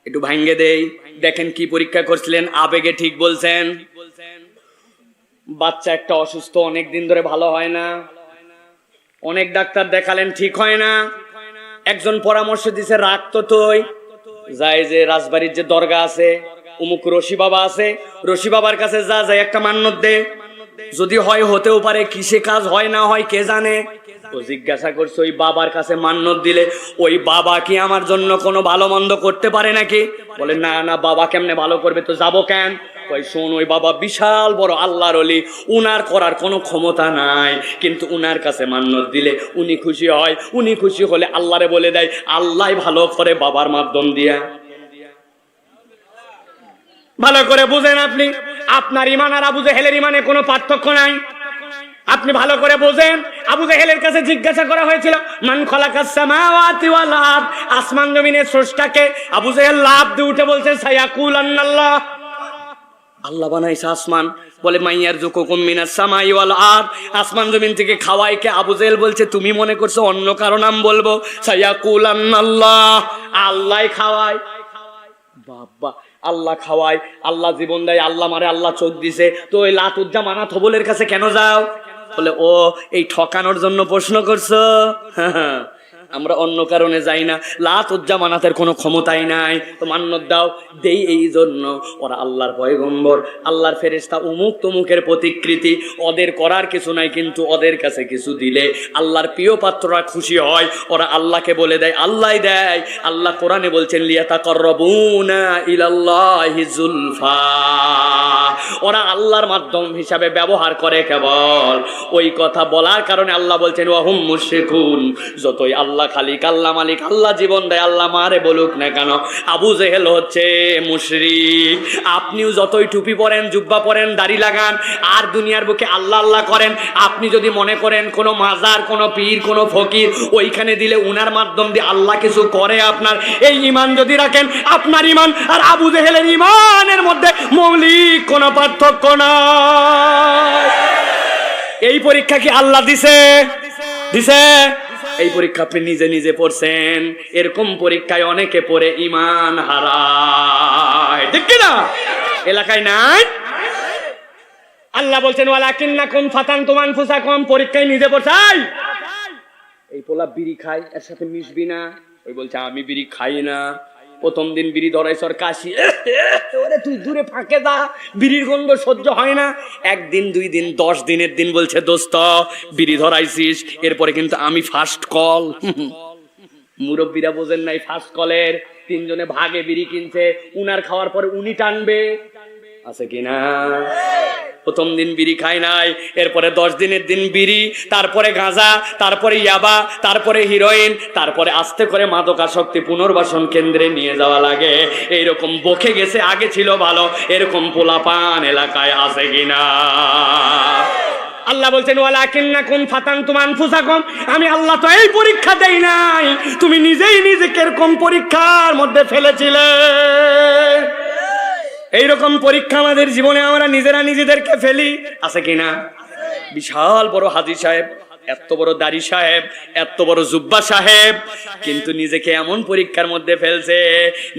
একটু ভাঙ্গে দেই, দেখেন কি পরীক্ষা করছিলেন। আবেগে ঠিক বলছেন। বাচ্চা একটা অসুস্থ, অনেক দিন ধরে ভালো হয় না, অনেক ডাক্তার দেখালেন ঠিক হয় না, একজন পরামর্শ দিছে রাখ তো তুই যাই, যে রাজবাড়ির যে দরগা আছে, অমুক রশি বাবা আছে, রশি বাবার কাছে যা, যাই একটা মান্যত দে, যদি হয় হতেও পারে, কিসে কাজ হয় না হয় কে জানে। ও জিজ্ঞাসা করছে ওই বাবার কাছে মান্যত দিলে ওই বাবা কি আমার জন্য কোনো ভালো মন্দ করতে পারে নাকি? বলে না না, বাবা কেমনে ভালো করবে, তো যাবো কেন? ওই শোন, ওই বাবা বিশাল বড় আল্লাহর ওলি, উনার করার কোনো ক্ষমতা নাই, কিন্তু উনার কাছে মান্যত দিলে উনি খুশি হয়, উনি খুশি হলে আল্লাহরে বলে দেয়, আল্লাহ ভালো করে বাবার মাধ্যম দিয়া। ভালো করে বুঝেন আপনি, আপনার ইমান আর আবু জেহেলের ইমানে কোনো পার্থক্য নাই। আপনি ভালো করে বোঝেন। আবু জেহেলের কাছে জিজ্ঞাসা করা হয়েছিল, মান খালাকাস সামাওয়াতি ওয়াল আরদ, আসমান জমিনের স্রষ্টাকে? আবু জেহেল লাফ দিয়ে উঠে বলছে, সায়াকুলান্নাল্লাহ, আল্লাহ বানাইছে আসমান। বলে মাইয়ারযুকুকুম মিনাস সামাই ওয়াল আরদ, আসমান জমিন থেকে খাওয়ায় কে? আবু জেহেল বলছে, তুমি মনে করছো অন্য কারো নাম বলবো? সায়াকুলান্নাল্লাহ, আল্লাহ খাওয়ায়। বাবা, আল্লাহ খাওয়ায়, আল্লাহ জীবন দেয়, আল্লাহ মারে, আল্লাহ চোখ দিছে, তো ওই লাত উজ্জা মানাত হবলের কাছে কেন যাও? বলে ও এই ঠকানোর জন্য প্রশ্ন করছো? আমরা অন্য কারণে যাই না, লাত উজ্জা মানাতের কোনো ক্ষমতাই নাই, তো মান্যত দাও। দেই এই জন্য ওরা আল্লাহর পয়গম্বর, আল্লাহর ফেরেশতা, অমুক তমুকের প্রতিকৃতি, ওদের করার কিছু নাই, কিন্তু ওদের কাছে কিছু দিলে আল্লাহর প্রিয় পাত্ররা খুশি হয়, ওরা আল্লাহকে বলে দেয়, আল্লাহ দেয়। আল্লাহ কোরআনে বলছেন, লিয়াতাকাররাবুনা ইলাল্লাহি যুলফা, ওরা আল্লাহর মাধ্যম হিসাবে ব্যবহার করে কেবল। ওই কথা বলার কারণে আল্লাহ বলছেন, ওয়াহুম মুশরিকুন, যতই আল্লাহ খালিক, আল্লাহ মালিক, আল্লাহ জীবন দেয়, আল্লাহ মারে বলুক না কেন, আবু জেহেল হচ্ছে মুশরিক। আপনিও যতই টুপি পরেন, জুব্বা পরেন, দাড়ি লাগান, আর দুনিয়ার বুকে আল্লাহ আল্লাহ করেন, আপনি যদি মনে করেন কোনো মাজার, কোনো পীর, কোনো ফকির ওইখানে দিলে উনার মাধ্যম দিয়ে আল্লাহ কিছু করে, আপনার এই ঈমান যদি রাখেন, আপনার ঈমান আর আবু জেহেলের ঈমানের মধ্যে মৌলিক কোনো পার্থক্য নাই। এই পরীক্ষা কি আল্লাহ দিছে? দিছে। এই পরীক্ষা আপনি নিজে নিজে পড়ছেন। এরকম পরীক্ষায় অনেকে পড়ে ঈমান হারায়, ঠিক কি না? এলাকায় নাই? আল্লাহ বলছেন, ওয়ালাকিন্নাকুম ফাতানতুম আনফুসাকুম, পরীক্ষায় নিজে পড়ছাই। এই পোলা বিড়ি খায়, এর সাথে মিশবি না। ওই বলছে আমি বিড়ি খাই না। প্রথম দিন বিড়ি ধরাইছ, কাশি, ওরে তুই দূরে ফাঁকে যা, বিড়ির গন্ধ সহ্য হয় না। একদিন, 2 দিন, 10 দিনের দিন বলছে, দোস্ত বিড়ি ধরাইছিস, এরপরে কিন্তু আমি ফার্স্ট কল। মুরব্বীরা বোঝেন নাই, ফার্স্ট কলের 3 জনে ভাগে বিড়ি কিনছে, উনার খাওয়ার পরে উনি টানবে, আছে কিনা? প্রথম দিন বিড়ি খায় নাই, এরপরে 10 দিনের দিন বিড়ি, তারপরে গাঁজা, তারপরে ইয়াবা, তারপরে হিরোইন, তারপরে আস্তে করে মাদকাসক্তি পুনর্বাসন কেন্দ্রে নিয়ে যাওয়া লাগে। এইরকম বকে গেছে, আগে ছিল ভালো, এরকম পোলাপান এলাকায় আছে কিনা? আল্লাহ বলছেন, ওয়ালাকিন্নাকুম ফাতানতুম আনফুসাকুম, আমি আল্লাহ তো এই পরীক্ষা দেই নাই, তুমি নিজেই নিজেকে এরকম পরীক্ষার মধ্যে ফেলেছিলে। এইরকম পরীক্ষা আমাদের জীবনে আমরা নিজেরা নিজেদেরকে ফেলি, আছে কিনা? বিশাল বড় হাজী সাহেব, এত বড় দাড়ি সাহেব, এত বড় জুব্বা সাহেব, কিন্তু নিজেকে এমন পরীক্ষার মধ্যে ফেলছে,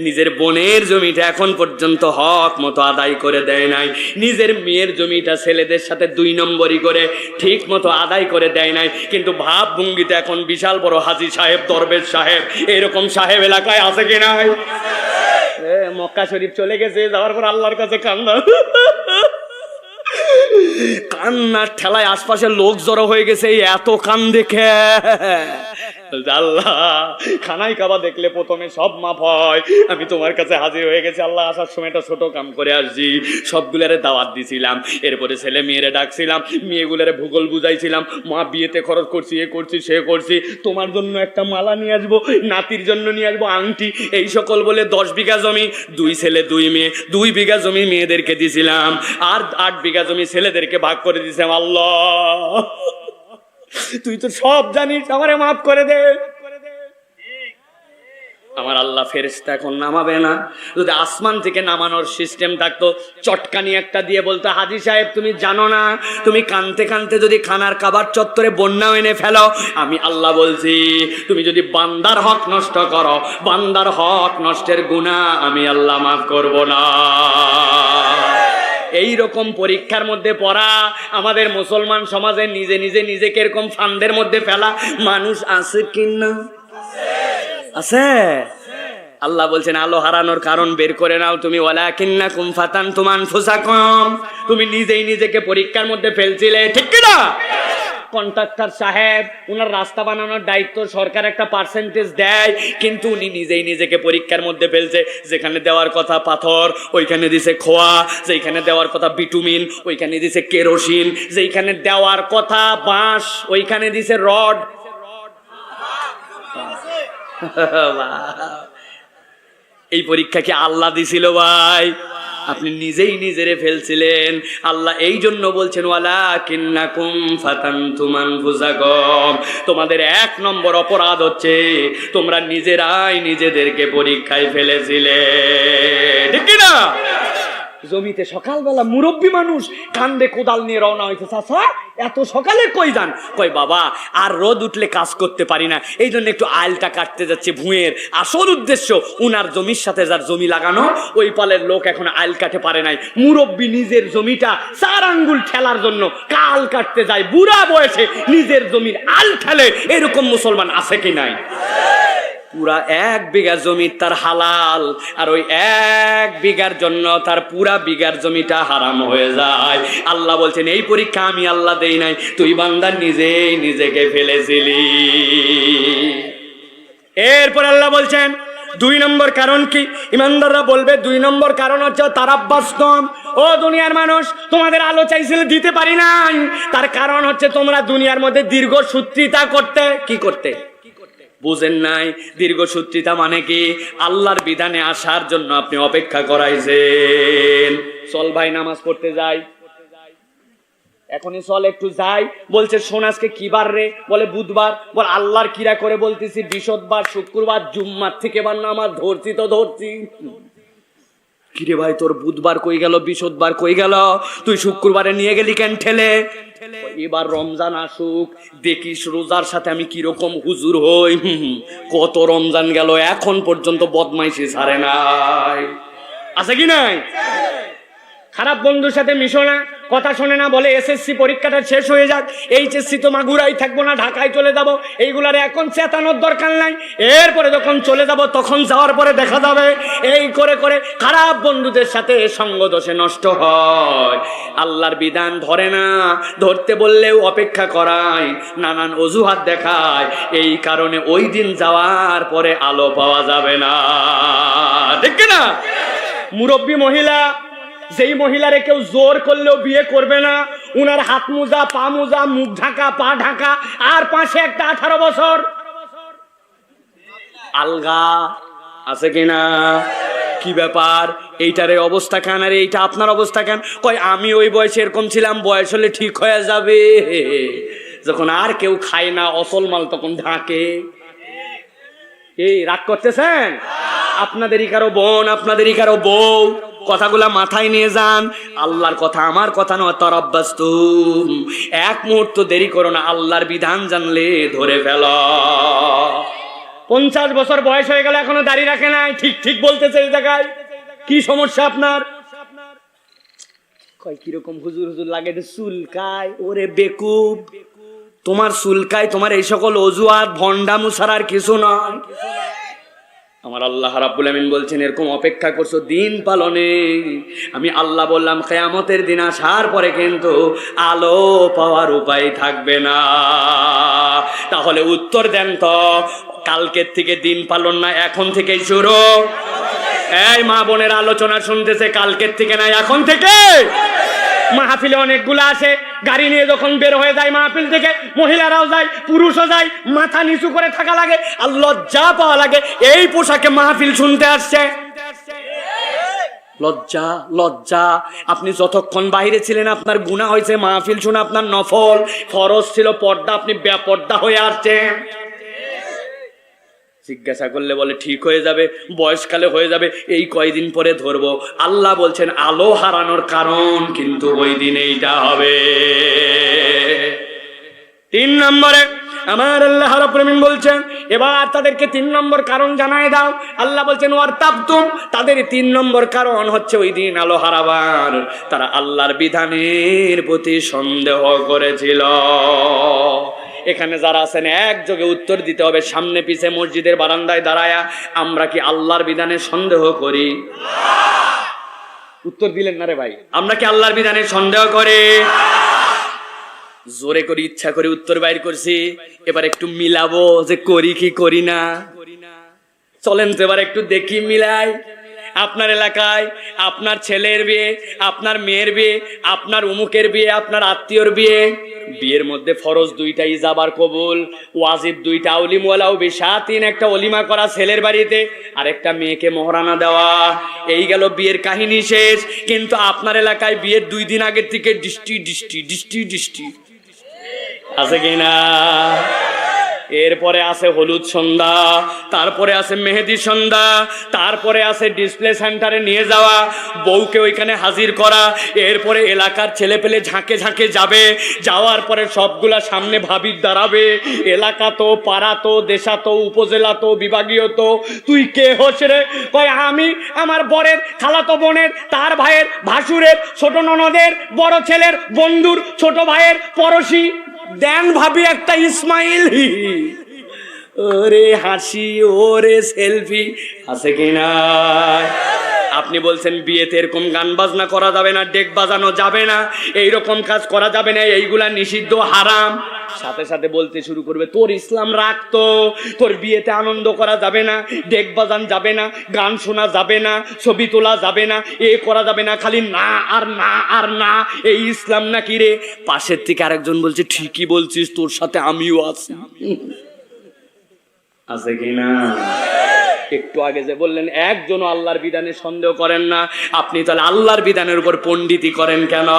নিজের বোনের জমিটা এখন পর্যন্ত হক মতো আদায় করে দেয় নাই, নিজের মেয়ের জমিটা ছেলেদের সাথে 2 নম্বরই করে ঠিক মতো আদায় করে দেয় নাই, কিন্তু ভাব ভঙ্গিতে এখন বিশাল বড় হাজী সাহেব, দরবেশ সাহেব, এরকম সাহেব এলাকায় আছে কিনা? মক্কা শরীফ চলে গেছে, যাওয়ার পর আল্লাহর কাছে কান্না, কান্নার ঠেলায় আশপাশের লোক জড়ো হয়ে গেছে, এত কান দেখে আল্লাহ, খানায় কাবা দেখলে প্রথমে সব মাপ হয়। আমি তোমার কাছে হাজির হয়ে গেছি আল্লাহ। আসার সময় একটা ছোট কাম করে আসছি, সবগুলারে দাওয়াত দিছিলাম, এরপরে ছেলে মেয়েরে ডাকছিলাম, মেয়েগুলারে ভূগোল বুঝাইছিলাম, মা বিয়েতে খরচ করছি, এ করছি সে করছি, তোমার জন্য একটা মালা নিয়ে আসবো, নাতির জন্য নিয়ে আসবো আংটি, এই সকল বলে 10 বিঘা জমি, 2 ছেলে 2 মেয়ে, 2 বিঘা জমি মেয়েদেরকে দিছিলাম, আর 8 বিঘা জমি ছেলেদেরকে ভাগ করে দিছিলাম। আল্লাহ, তুই তো সব জানিস, আমারে মাফ করে দে। আমার আল্লাহ ফেরেশতা এখন নামাবে না। যদি আসমান থেকে নামানোর সিস্টেম থাকতো, চটকানি একটা দিয়ে বলতো, হাজী সাহেব তুমি জানো না, তুমি কানতে কানতে যদি খানার কাবার চত্বরে বন্যাও এনে ফেলো, আমি আল্লাহ বলছি, তুমি যদি বান্দার হক নষ্ট করো, বান্দার হক নষ্টের গুনাহ আমি আল্লাহ মাফ করব না। এই রকম পরীক্ষার মধ্যে পড়া আমাদের মুসলমান সমাজে নিজে নিজে নিজেকে এরকম ফান্দের মধ্যে ফেলা মানুষ আছে কিনা? আছে। আল্লাহ বলছেন আলো হারানোর কারণ বের করে নাও তুমি, ওয়ালাকিন্নাকুম ফাতানতুম আনফুসাকুম, তুমি নিজেই নিজেকে পরীক্ষার মধ্যে ফেলছিলে, ঠিক কি না? কন্ট্রাক্টর সাহেব, উনার রাস্তা বানানোর দায়িত্ব সরকার একটা পার্সেন্টেজ দেয়, কিন্তু উনি নিজেই নিজেকে পরীক্ষার মধ্যে ফেলছে। যেখানে দেওয়ার কথা পাথর ওইখানে দিছে খোয়া, যেখানে দেওয়ার কথা বিটুমিন ওইখানে দিছে কেরোসিন, যেখানে দেওয়ার কথা বাঁশ ওইখানে দিছে রড। এই পরীক্ষা কি আল্লাহ দিছিল ভাই? আপনি নিজেই নিজেরে ফেলছিলেন। আল্লাহ এই জন্য বলছেন ওয়ালাকিন্নাকুম ফাতানতুম আনফুসাকুম, তোমাদের 1 নম্বর অপরাধ হচ্ছে তোমরা নিজেরাই নিজেদেরকে পরীক্ষায় ফেলেছিলে, ঠিক কি না? জমিতে সকালবেলা মুরব্বী মানুষ কান্দে কোদাল নিয়ে রওনা হয়েছে, চাচা এত সকালে কই যান? কই বাবা আর রোদ উঠলে কাজ করতে পারি না, এই জন্য একটু আইলটা কাটতে যাচ্ছে ভুঁয়ের। আসল উদ্দেশ্য উনার জমির সাথে যার জমি লাগানো, ওই পালের লোক এখন আইল কাটে পারে নাই, মুরব্বী নিজের জমিটা 4 আঙ্গুল ঠেলার জন্য কাল কাটতে যায়, বুড়া বয়সে নিজের জমির আল ঠেলে। এরকম মুসলমান আছে কি নাই? পুরা 1 বিঘা জমি তার হালাল, আর ওই 1 বিঘার জন্য তার পুরা বিঘার জমিটা হারাম হয়ে যায়। আল্লাহ বলছেন এই পরীক্ষা আমি আল্লাহ দেই নাই, তুই বান্দা নিজেই নিজেকে ফেলেছিলি। এরপর আল্লাহ বলছেন 2 নম্বর কারণ কি? ইমানদাররা বলবে 2 নম্বর কারণ হচ্ছে তারাব্বাস্তম। ও দুনিয়ার মানুষ, তোমাদের আলো চাইছিলে দিতে পারি নাই, তার কারণ হচ্ছে তোমরা দুনিয়ার মধ্যে দীর্ঘসূত্রিতা করতে। কি করতে? বুঝেন নাই? দীর্ঘসূত্রিতা মানে কি? আল্লাহর বিধানে আসার জন্য আপনি অপেক্ষা করাইছেন। চল ভাই নামাজ পড়তে যাই, এখনই চল একটু যাই। বলছে শোন আজকে কি বার রে? বলে বুধবার। বল আল্লাহর কিরা করে বলতেছি বৃহস্পতিবার শুক্রবার জুম্মার থেকে বার নামাজ ধরছি তো ধরছি। কিরে ভাই তোর বুধবার কই গেল, বৃহস্পতিবার কই গেল, তুই শুক্রবারে নিয়ে গেলি কেন ঠেলে? এবার রমজান আসুক দেখিস রোজার সাথে আমি কিরকম হুজুর হই। কত রমজান গেল এখন পর্যন্ত বদমাইশি ছাড়ে নাই, আছে কি নাই? খারাপ বন্ধুর সাথে মিশো না, কথা শোনে না, বলে এসএসসি পরীক্ষাটা শেষ হয়ে যাক, এইচএসসি তো মাগুরাই থাকবো না, ঢাকায় চলে যাব, এইগুলার এখন চেতানোর দরকার নাই, এরপরে যখন চলে যাব তখন যাওয়ার পরে দেখা যাবে। এই করে করে খারাপ বন্ধুদের সাথে সঙ্গ দোষে নষ্ট হয়, আল্লাহর বিধান ধরে না, ধরতে বললেও অপেক্ষা করায়, নানান অজুহাত দেখায়। এই কারণে ওই দিন যাওয়ার পরে আলো পাওয়া যাবে না, ঠিক না? মুরব্বী মহিলা, যেই মহিলারে কেউ জোর করলেও বিয়ে করবে না, উনার হাত মোজা, পা মোজা, মুখ ঢাকা, পা ঢাকা, আর পাশে একটা 18 বছর আলগা, আছে কিনা? কি ব্যাপার? এইটারে অবস্থা কেন? আর এইটা আপনার অবস্থা কেন? কয় আমি ওই বয়সে এরকম ছিলাম, বয়স হলে ঠিক হয়ে যাবে। যখন আর কেউ খায় না অসল মাল তখন ঢাকে। এই রাগ করতেছেন? আপনাদেরই কারো বোন, আপনাদেরই কারো বউ, কথাগুলা মাথায় নিয়ে যান। আল্লাহর কথা আমার কথা নয়। তারাব্বাস্তুম, 1 মুহূর্ত দেরি করো না, আল্লাহর বিধান জানলে ধরে ফেল। 50 বছর বয়স হয়ে গেল এখনো দাড়ি রাখে নাই, ঠিক ঠিক বলতেছে এই জায়গায়। কি সমস্যা আপনার? কয় কিরকম হুজুর হুজুর লাগে, চুলকায়। ওরে বেকুব, তোমার চুলকায়, তোমার এই সকল অজুহাত ভন্ডামু ছাড়ার কিছু নয়। আমার আল্লাহ রাব্বুল আমিন বলছেন এরকম অপেক্ষা করছো দিন পালনে, আমি আল্লাহ বললাম কিয়ামতের দিন আসার পরে কিন্তু আলো পাওয়ার উপায় থাকবে না। তাহলে উত্তর দেন তো, কালকের থেকে দিন পালন না এখন থেকেই শুরু? এই মা বোনের আলোচনা শুনতেছে, কালকের থেকে না এখন থেকে। মাহফিলে অনেকগুলো আসে, গাড়ি নিয়ে যখন বের হয়ে যায় মাহফিল থেকে, মহিলারাও যায় পুরুষও যায়, মাথা নিচু করে থাকা লাগে আর লজ্জা পাওয়া লাগে এই পোশাকে মাহফিল শুনতে আসছে। লজ্জা লজ্জা। আপনি যতক্ষণ বাইরে ছিলেন আপনার গুনাহ হয়েছে, মাহফিল শুনে আপনার নফল, ফরজ ছিল পর্দা, আপনি বেপর্দা হয়ে আসছেন। জিজ্ঞাসা করলে বলে ঠিক হয়ে যাবে, বয়সকালে হয়ে যাবে, এই কয়দিন পরে ধরবো। আল্লাহ বলছেন আলো হারানোর কারণ কিন্তু ওই দিন এইটা হবে। 3 নম্বরে আমার আল্লাহ রাব্বুল আমিন বলছেন এবার তাদেরকে 3 নম্বর কারণ জানায় দাও। আল্লাহ বলছেন ওয়ারতাবতুম, তাদের 3 নম্বর কারণ হচ্ছে ওই দিন আলো হারাবার, তারা আল্লাহর বিধানের প্রতি সন্দেহ করেছিল। এখানে যারা আছেন একযোগে উত্তর দিতে হবে, সামনে পিছে মসজিদের বারান্দায় দাঁড়ায়া আমরা কি আল্লাহর বিধানে সন্দেহ করি? উত্তর দিলেন না রে ভাই। আমরা কি আল্লাহর বিধানে সন্দেহ করি? জোরে করে ইচ্ছা করে উত্তর বাইর করছি, এবার একটু মিলাবো যে করি কি করি না। চলেন তো এবার একটু দেখি মিলাই। আপনার এলাকায় আপনার ছেলের বিয়ে, আপনার মেয়ের বিয়ে, আপনার উমুকের বিয়ে, আপনার আত্মীয়র বিয়ে, বিয়ের মধ্যে ফরজ 2টা ইজাবার কবুল, ওয়াজিব 2টা আউলিমওয়ালাও বিশাতিন, একটা অলিমা করা ছেলের বাড়িতে আর একটা মেয়েকে মোহরানা দেওয়া, এই গেল বিয়ের কাহিনী শেষ। কিন্তু আপনার এলাকায় বিয়ের 2 দিন আগের থেকে ডিস্টি ডিস্টি ডিস্টি ডিস্টি আছে কিনা? এরপরে আছে হলুদ সন্ধ্যা, তারপরে আছে মেহেদি সন্ধ্যা, তারপরে আছে ডিসপ্লে সেন্টারে নিয়ে যাওয়া, বউকে ওইখানে হাজির করা, এরপরে এলাকার ছেলে পেলে ঝাঁকে ঝাঁকে যাবে, যাওয়ার পরে সবগুলা সামনে ভাবির দাঁড়াবে, এলাকা তো, পাড়া তো, দেশা তো, উপজেলা তো, বিভাগীয় তো, তুই কে হোস রে? কয় আমি আমার বরের খালাতো বোনের, তার ভাইয়ের ভাসুরের, ছোট ননদের, বড় ছেলের বন্ধুর ছোট ভাইয়ের পড়শি। দেন ভাবি একটা ইসমাইল, ওরে হাসি, ওরে সেলফি আছে কিনা? আপনি বলছেন বিয়েতে এরকম গান বাজনা করা যাবে না, ডেক বাজানো যাবে না, এইরকম কাজ করা যাবে না, এইগুলা নিষিদ্ধ, হারাম। সাথে সাথে বলতে শুরু করবে তোর ইসলাম রাখতো, তোর বিয়েতে আনন্দ করা যাবে না, ডেক বাজান যাবে না, গান শোনা যাবে না, ছবি তোলা যাবে না, এ করা যাবে না, খালি না আর না আর না, এই ইসলাম নাকি রে? পাশের থেকে আরেকজন বলছে ঠিকই বলছিস, তোর সাথে আমিও আছি। আছে কিনা? একটু আগে যে বললেন একজনও আল্লাহর বিধানে সন্দেহ করেন না, আপনি তাহলে আল্লাহর বিধানের উপর পণ্ডিতি করেন কেন?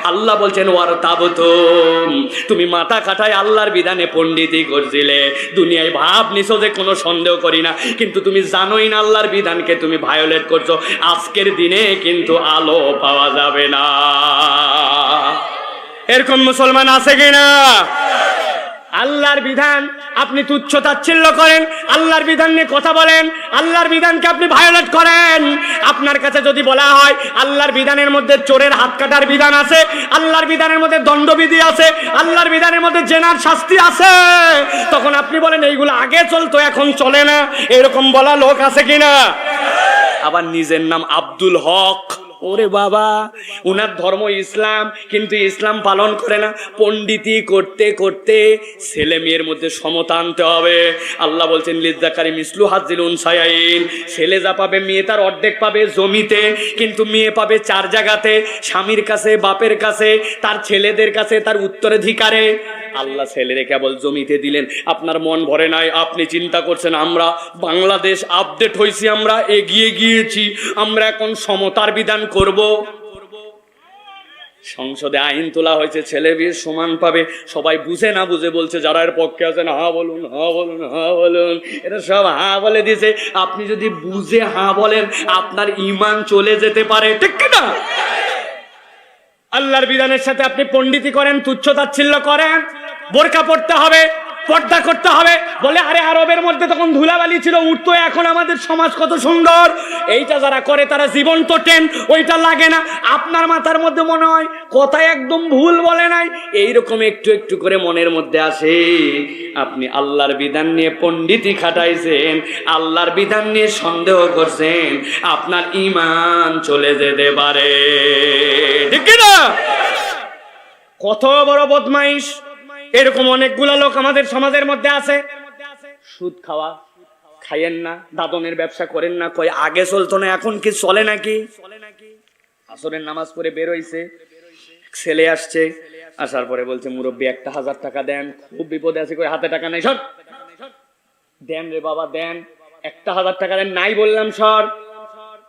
আল্লাহ বলছেন ওয়ারতাবতুম, তুমি মাথা কাটায় আল্লাহর বিধানে পণ্ডিতি করছিলে, দুনিয়ায় ভাব নিছো যে কোনো সন্দেহ করি না, কিন্তু তুমি জানোই না আল্লাহর বিধানকে তুমি ভায়োলেট করছো। আজকের দিনে কিন্তু আলো পাওয়া যাবে না। এরকম মুসলমান আছে কিনা? আল্লাহর বিধান আপনি তুচ্ছ তাচ্ছিল্য করেন, আল্লাহর বিধান নিয়ে কথা বলেন, আল্লাহর বিধানকে আপনি ভায়োলেট করেন। আপনার কাছে যদি বলা হয় আল্লাহর বিধানের মধ্যে চোরের হাত কাটার বিধান আছে, আল্লাহর বিধানের মধ্যে দণ্ডবিধি আছে, আল্লাহর বিধানের মধ্যে জেনার শাস্তি আছে, তখন আপনি বলেন এইগুলো আগে চলতো এখন চলে না, এরকম বলা লোক আছে কিনা? আবার নিজের নাম আব্দুল হক, ওরে বাবা, উনার ধর্ম ইসলাম কিন্তু ইসলাম পালন করে না। পণ্ডিতি করতে করতে ছেলে মেয়ের মধ্যে সমতা আনতে হবে। আল্লাহ বলছেন লিজ্জাকারি মিসলু হাজ্জিল উনসায়াইন, ছেলে যা পাবে মেয়ে তার অর্ধেক পাবে জমিতে, কিন্তু মেয়ে পাবে 4 জায়গাতে, স্বামীর কাছে, বাপের কাছে, তার ছেলেদের কাছে, তার উত্তরাধিকারে। আল্লাহ ছেলেরে কেবল জমিতে দিলেন, আপনার মন ভরে নাই, আপনি চিন্তা করছেন আমরা বাংলাদেশ আপডেট হয়েছি, আমরা এগিয়ে গিয়েছি, আমরা এখন সমতার বিধান করব। সংসদে আইন তোলা হয়েছে ছেলে বিয়ে সমান পাবে, সবাই বুঝে না বুঝে বলছে, যারা এর পক্ষে আছেন হা বলুন, হা বলুন, হা বলুন, এটা সব হা বলে দিয়েছে। আপনি যদি বুঝে হা বলেন আপনার ঈমান চলে যেতে পারে, ঠিক কিনা? আল্লাহর বিধানের সাথে আপনি পণ্ডিতি করেন, তুচ্ছ তাচ্ছিল্য করেন, বোরকা পড়তে হবে, পর্দা করতে হবে। বলে আরে আরবের মধ্যে তখন ধুলাবালি ছিল, উঠতো, এখন আমাদের সমাজ কত সুন্দর। এইটা যারা করে তারা জীবন তো টেন, ওইটা লাগে না। আপনার মাথার মধ্যে মনে হয় কথায় একদম ভুল বলে নাই, এইরকম একটু একটু করে মনের মধ্যে আসে। আপনি আল্লাহর বিধান নিয়ে পণ্ডিতি খাটাইছেন, আল্লাহর বিধান নিয়ে সন্দেহ করছেন, আপনার ঈমান চলে যেতে পারে, ঠিক কি না? কত বড় বদমাইশ! এরকম অনেকগুলো লোক আমাদের সমাজের মধ্যে আছে। সুদ খাওয়া, খাইয়েন না, দাদনের ব্যবসা করেন না, কই আগে চলতো না, এখন কি চলে নাকি? আসরের নামাজ পড়ে বের হইছে, ছেলে আসছে, আসার পরে বলছে মুরব্বী 1000 টাকা দেন, খুব বিপদে আছে, কই হাতে টাকা নাই, সর। দেন রে বাবা দেন, 1000 টাকা দেন, নাই বললাম সর।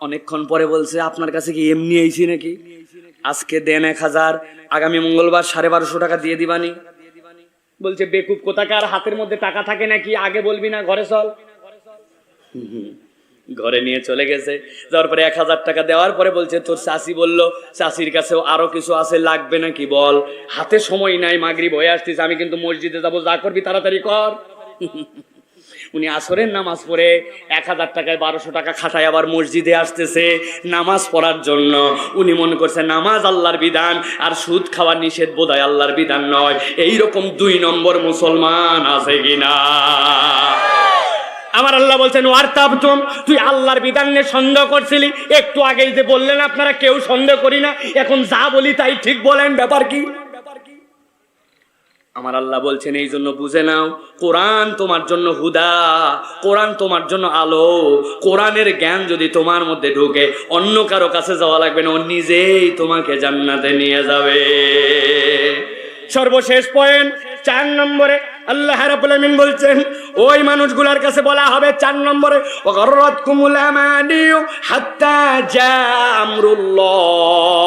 অনেকক্ষণ পরে বলছে আপনার কাছে কি এমনি আইছি নাকি, আজকে দেন 1000, আগামী মঙ্গলবার 1250 টাকা দিয়ে দিবানি। বলছে বেকুব কোথাকার, হাতের মধ্যে টাকা থাকে নাকি, আগে বলবি না, ঘরে চল। ঘরে নিয়ে চলে গেছে, যাওয়ার পরে 1000 টাকা দেওয়ার পরে বলছে তোর চাচি বললো, চাচির কাছেও আরো কিছু আছে, লাগবে নাকি বল, হাতে সময় নাই, মাগরিব হয়ে আসতেছে, আমি কিন্তু মসজিদে যাবো, যা করবি তাড়াতাড়ি কর। উনি আসরের নামাজ পড়ে 1000 টাকায় 1200 টাকা খাটায় আবার মসজিদে আসতেছে নামাজ পড়ার জন্য। উনি মনে করছে নামাজ আল্লাহর বিধান আর সুদ খাওয়া নিষেধ, বোধহয় আল্লাহর বিধান নয়। এইরকম 2 নম্বর মুসলমান আছে কিনা? আমার আল্লাহ বলছেন ওয়ারতাবতুম, তুই আল্লাহর বিধান নিয়ে সন্দেহ করছিলি, একটু আগেই যে বললেন আপনারা কেউ সন্দেহ করি না, এখন যা বলি তাই ঠিক বলেন, ব্যাপার কি? আমার আল্লাহ বলছেন এই জন্য বুঝে নাও, কোরআন তোমার জন্য হুদা, কোরআন তোমার জন্য আলো। কোরআনের জ্ঞান যদি তোমার মধ্যে ঢুকে, অন্য কারো কাছে যাওয়া লাগবে না, ও নিজেই তোমাকে জান্নাতে নিয়ে যাবে। সর্বশেষ পয়েন্ট 4 নম্বরে আল্লাহ রাব্বুল আলামিন বলছেন ওই মানুষগুলোর কাছে বলা হবে 4 নম্বরে, ওয়াগাররাতকুমুল আমানিয়ু হাত্তা জা আমরুল্লাহ।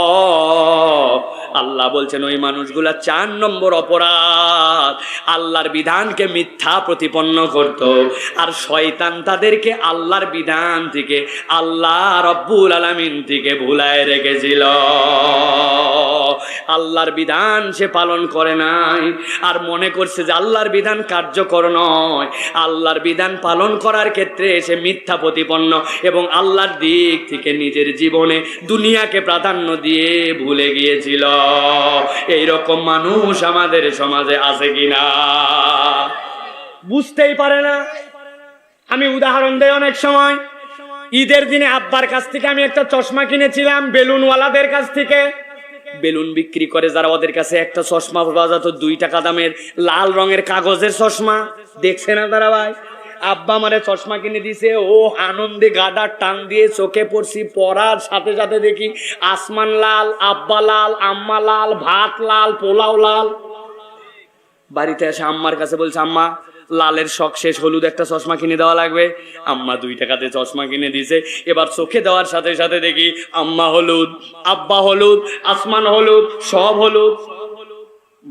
আল্লাহ বলছেন ওই মানুষগুলা 4 নম্বর অপরাধ, আল্লাহর বিধানকে মিথ্যা প্রতিপন্ন করত, আর শয়তান তাদেরকে আল্লাহর বিধান থেকে, আল্লাহ রব্বুল আলামিন থেকে ভুলায় রেখেছিল। আল্লাহর বিধান সে পালন করে নাই, আর মনে করছে যে আল্লাহর বিধান কার্যকর নয়। আল্লাহর বিধান পালন করার ক্ষেত্রে সে মিথ্যা প্রতিপন্ন এবং আল্লাহর দিক থেকে নিজের জীবনে দুনিয়াকে প্রাধান্য দিয়ে ভুলে গিয়েছিল। এইরকম মানুষ আমাদের সমাজে আছে কিনা বুঝতেই পারে না। আমি উদাহরণ দেই, অনেক সময় ঈদের দিনে আব্বার কাছ থেকে আমি একটা চশমা কিনেছিলাম, বেলুনওয়ালাদের কাছ থেকে। বেলুন বিক্রি করে যারা, ওদের কাছে একটা চশমা পাওয়া যেত 2 টাকা দামের, লাল রঙের কাগজের চশমা, দেখছে না তারা ভাই? আব্বা আমারে চশমা কিনে দিছে, ও আনন্দে গাডার টান দিয়ে চোখে পড়ছি, পড়ার সাথে সাথে দেখি আসমান লাল, আব্বা লাল, আম্মা লাল, ভাত লাল, পোলাও লাল। বাড়িতে এসে আম্মার কাছে বলছে আম্মা লালের শখ শেষ, হলুদ একটা চশমা কিনে দেওয়া লাগবে। আম্মা 2 টাকাতে চশমা কিনে দিছে। এবার চোখে দেওয়ার সাথে সাথে দেখি আম্মা হলুদ, আব্বা হলুদ, আসমান হলুদ, সব হলুদ।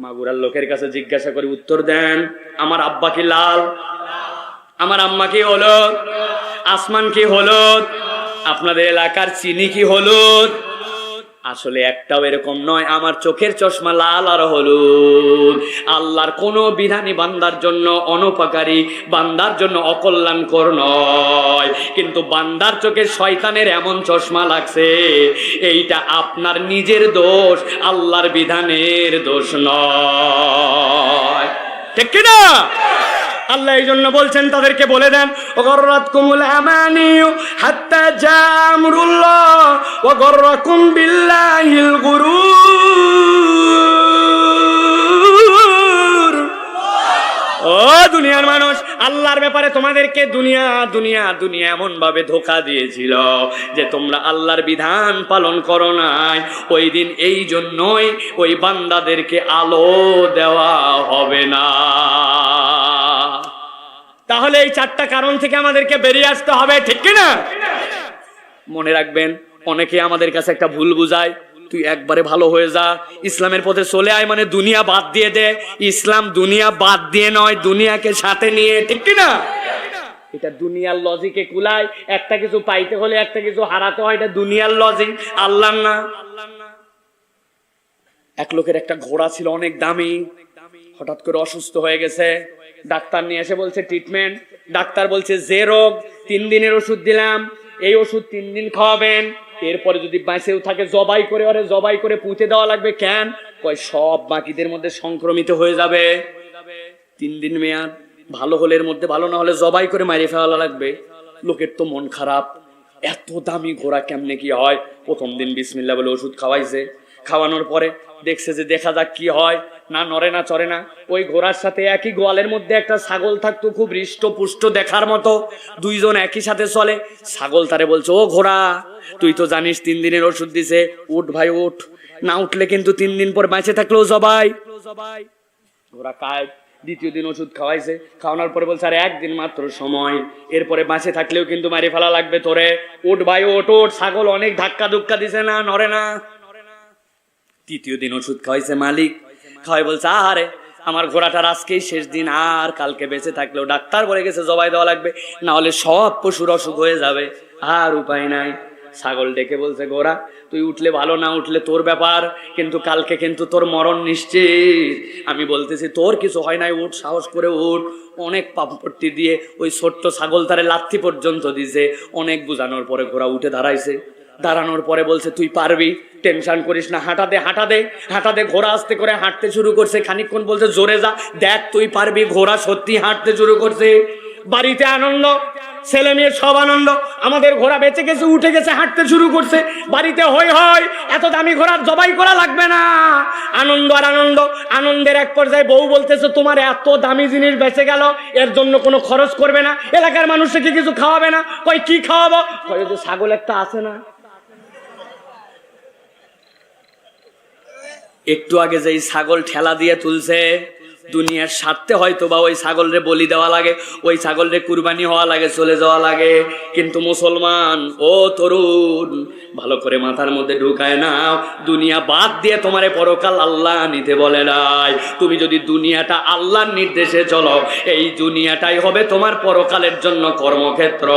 মাগুরার লোকের কাছে জিজ্ঞাসা করে উত্তর দেন, আমার আব্বা কি লাল, আমার আম্মা কি হলুদ, আসমান কি হলুদ, আপনাদের এলাকার চিনি কি হলুদ? আসলে একটাও এরকম নয়। আমার চোখের চশমা লাল আর হলুদ। আল্লাহর কোনো বিধানই বান্দার জন্য অনুপকারী, বান্দার জন্য অকল্যাণকর নয়, কিন্তু বান্দার চোখে শয়তানের এমন চশমা লাগছে, এইটা আপনার নিজের দোষ, আল্লাহর বিধানের দোষ নয়, ঠিক কিনা? আল্লাহ এই জন্য বলছেন তাদেরকে বলে দেন ওয়াগাররাতকুমুল আমানিয়ু হাত্তা জা আমরুল্লাহ ওয়াগাররাকুম বিল্লাহিল গুরুর। ও দুনিয়ার মানুষ, আল্লাহর ব্যাপারে তোমাদেরকে দুনিয়া দুনিয়া দুনিয়া এমন ভাবে ধোঁকা দিয়েছিল যে তোমরা আল্লাহর বিধান পালন করো নাই। ওই দিন এই জন্যই ওই বান্দাদেরকে আলো দেওয়া হবে না। তাহলে এই 4টা কারণ থেকে আমাদেরকে বেরিয়ে আসতে হবে, ঠিক কিনা? মনে রাখবেন, অনেকে আমাদের কাছে একটা ভুল বুঝায়, তুই একবারে ভালো হয়ে যা, ইসলামের পথে চলে আয়, মানে দুনিয়া বাদ দিয়ে দে। ইসলাম দুনিয়া বাদ দিয়ে নয়, দুনিয়াকে সাথে নিয়ে, ঠিক কিনা? এটা দুনিয়ার লজিকে কুলায়। একটা কিছু পাইতে হলে একটা কিছু হারাতে হয়, এটা দুনিয়ার লজিক, আল্লাহর না। এক লোকের একটা ঘোড়া ছিল অনেক দামি, হঠাৎ করে অসুস্থ হয়ে গেছে, ডাক্তার নিয়ে এসে বলছে ট্রিটমেন্ট। ডাক্তার বলছে যে রোগ 3 দিনের ওষুধ দিলাম, এই ওষুধ 3 দিন খাওয়াবেন, এরপরে যদি বাঁচেও থাকে জবাই করে ওরে জবাই করে পুঁতে দেওয়া লাগবে। কেন? কয় সব বাকিদের মধ্যে সংক্রমিত হয়ে যাবে। 3 দিন মেয়াদ, ভালো হলে এর মধ্যে ভালো, না হলে জবাই করে মারিয়ে ফেলা লাগবে। লোকের তো মন খারাপ, এত দামি ঘোড়া কেমনে কি হয়। প্রথম দিন বিসমিল্লাহ বলে ওষুধ খাওয়াইছে, খাওয়ানোর পরে দেখছে যে দেখা যাক কি হয়, না নড়ে না চড়ে না। ওই ঘোড়ার সাথে একই গোয়ালের মধ্যে একটা ছাগল থাকতো, খুব হৃষ্টপুষ্ট দেখার মতো, দুইজন একই সাথে চলে। ছাগল তারে বলছে, ও ঘোড়া তুই তো জানিস 3 দিনের ওষুধ দিছে, উঠ ভাই উঠ, না উঠলে কিন্তু 3 দিন পর বেঁচে থাকলেও জবাই। ঘোড়া কায়, দ্বিতীয় দিন ওষুধ খাওয়াইছে, খাওয়ানোর পরে বলছে আর 1 দিন মাত্র সময়, এরপরে বাঁচে থাকলেও কিন্তু মারি ফেলা লাগবে তোরে, উঠ ভাই ওঠ ওঠ। ছাগল অনেক ধাক্কা ধুক্কা দিছে, না নড়ে না। তৃতীয় দিন ওষুধ খাওয়াইছে মালিক, খাওয়াই বলছে আহারে আমার ঘোড়াটার আজকেই শেষ দিন, আর কালকে বেঁচে থাকলেও ডাক্তার বলে গেছে জবাই দেওয়া লাগবে, না হলে সব পশুর অসুখ হয়ে যাবে, আর উপায় নাই। ছাগল ডেকে বলছে ঘোড়া তুই উঠলে ভালো, না উঠলে তোর ব্যাপার, কিন্তু কালকে কিন্তু তোর মরণ নিশ্চিত। আমি বলতেছি তোর কিছু হয় নাই, উঠ, সাহস করে উঠ। অনেক পাম্পট্টি দিয়ে ওই ছোট্ট ছাগল তারে লাথি পর্যন্ত দিছে। অনেক বুঝানোর পরে ঘোড়া উঠে দাঁড়াইছে, দাঁড়ানোর পরে বলছে তুই পারবি, টেনশন করিস না, হাঁটা দে হাঁটা দে হাঁটা দে। ঘোড়া আস্তে করে হাঁটতে শুরু করছে, খানিকক্ষণ বলছে জোরে যা, দেখ তুই পারবি। ঘোড়া সত্যি হাঁটতে শুরু করছে। বাড়িতে আনন্দ, ছেলে মেয়ের সব আনন্দ, আমাদের ঘোড়া বেঁচে গেছে, উঠে গেছে, হাঁটতে শুরু করছে। বাড়িতে হই হয়, এত দামি ঘোড়ার জবাই করা লাগবে না। আনন্দ আর আনন্দ। আনন্দের এক পর্যায়ে বউ বলতেছে তোমার এত দামি জিনিস বেঁচে গেল, এর জন্য কোনো খরচ করবে না, এলাকার মানুষকে কিছু খাওয়াবে না। কই কি খাওয়াবো? কই যে ছাগল একটা আছে না, একটু আগে যেই ছাগল ঠেলা দিয়ে তুলছে, দুনিয়ার স্বার্থে হয়তো বা ওই ছাগলরে বলি দেওয়া লাগে, ওই ছাগলরে কুরবানি হওয়া লাগে, চলে যাওয়া লাগে। কিন্তু মুসলমান ও তরুণ, ভালো করে মাথার মধ্যে ঢুকায় নাও, দুনিয়া বাদ দিয়ে তোমারে পরকাল আল্লাহ নিতে বলে নাই। তুমি যদি দুনিয়াটা আল্লাহর নির্দেশে চলো, এই দুনিয়াটাই হবে তোমার পরকালের জন্য কর্মক্ষেত্র।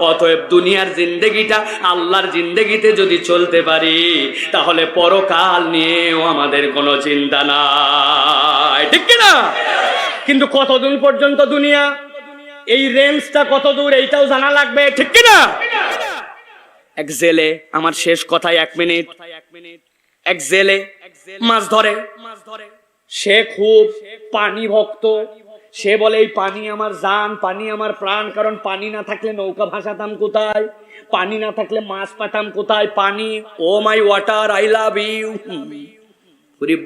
অতএব দুনিয়ার জিন্দেগিটা আল্লাহর জিন্দেগিতে যদি চলতে পারি, তাহলে পরকাল নিয়েও আমাদের কোনো চিন্তা নাই, ঠিক কিনা? কিন্তু কতদিন পর্যন্ত দুনিয়া, এই রেঞ্জটা কত দূর এইটাও জানা লাগবে, ঠিক কিনা? এক জেলে, আমার শেষ কথায় 1 মিনিট, এক জেলে মাছ ধরে, সে খুব পানি ভক্ত। সে বলে এই পানি আমার জান, পানি আমার প্রাণ, কারণ পানি না থাকলে নৌকা ভাসাতাম কোথায়, পানি না থাকলে মাছ পাতাম কোথায়। পানি, ও মাই ওয়াটার, আই লাভ ইউ।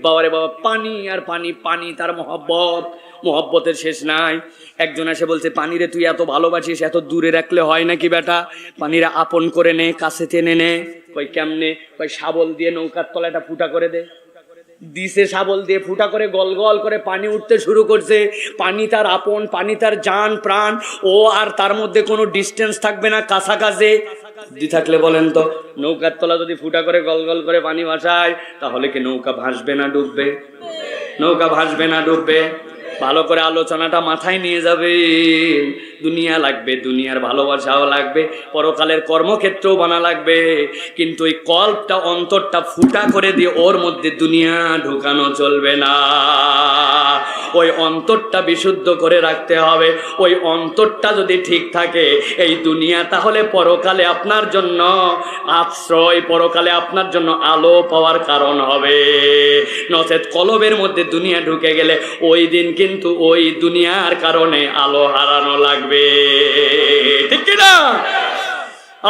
বাবারে বাবা, পানি আর পানি, পানি তার মহব্বত, মহব্বতের শেষ নাই। একজন এসে বলছে পানি রে তুই এত ভালোবাসিস, এত দূরে রাখলে হয় নাকি বেটা, পানিরা আপন করে নে, কাছে টেনে নে। কই কেমনে? কই শাবল দিয়ে নৌকার তলাটা ফুটা করে দে। দিছে শাবল দিয়ে, ফুটা করে গল গল করে পানি উঠতে শুরু করছে। পানি তার আপন, পানি তার জান প্রাণ, ও আর তার মধ্যে কোনো ডিস্টেন্স থাকবে না, কাছাকাছি দি থাকলে বলেন তো, নৌকার তলা যদি ফুটা করে গল গল করে পানি ভাসায়, তাহলে কি নৌকা ভাসবে না ডুববে? নৌকা ভাসবে না ডুববে? ভালো করে আলোচনাটা মাথায় নিয়ে যাবে। দুনিয়া লাগবে, দুনিয়ার ভালোবাসাও লাগবে, পরকালের কর্মক্ষেত্রও বানা লাগবে, কিন্তু ওই কল্পটা, অন্তরটা ফুটা করে দিয়ে ওর মধ্যে দুনিয়া ঢুকানো চলবে না। ওই অন্তরটা বিশুদ্ধ করে রাখতে হবে। ওই অন্তরটা যদি ঠিক থাকে, এই দুনিয়া তাহলে পরকালে আপনার জন্য আশ্রয়, পরকালে আপনার জন্য আলো পাওয়ার কারণ হবে। নচেত কলবের মধ্যে দুনিয়া ঢুকে গেলে ওই দিন কিন্তু ওই দুনিয়ার কারণে আলো হারানো লাগবে, ঠিক কিনা?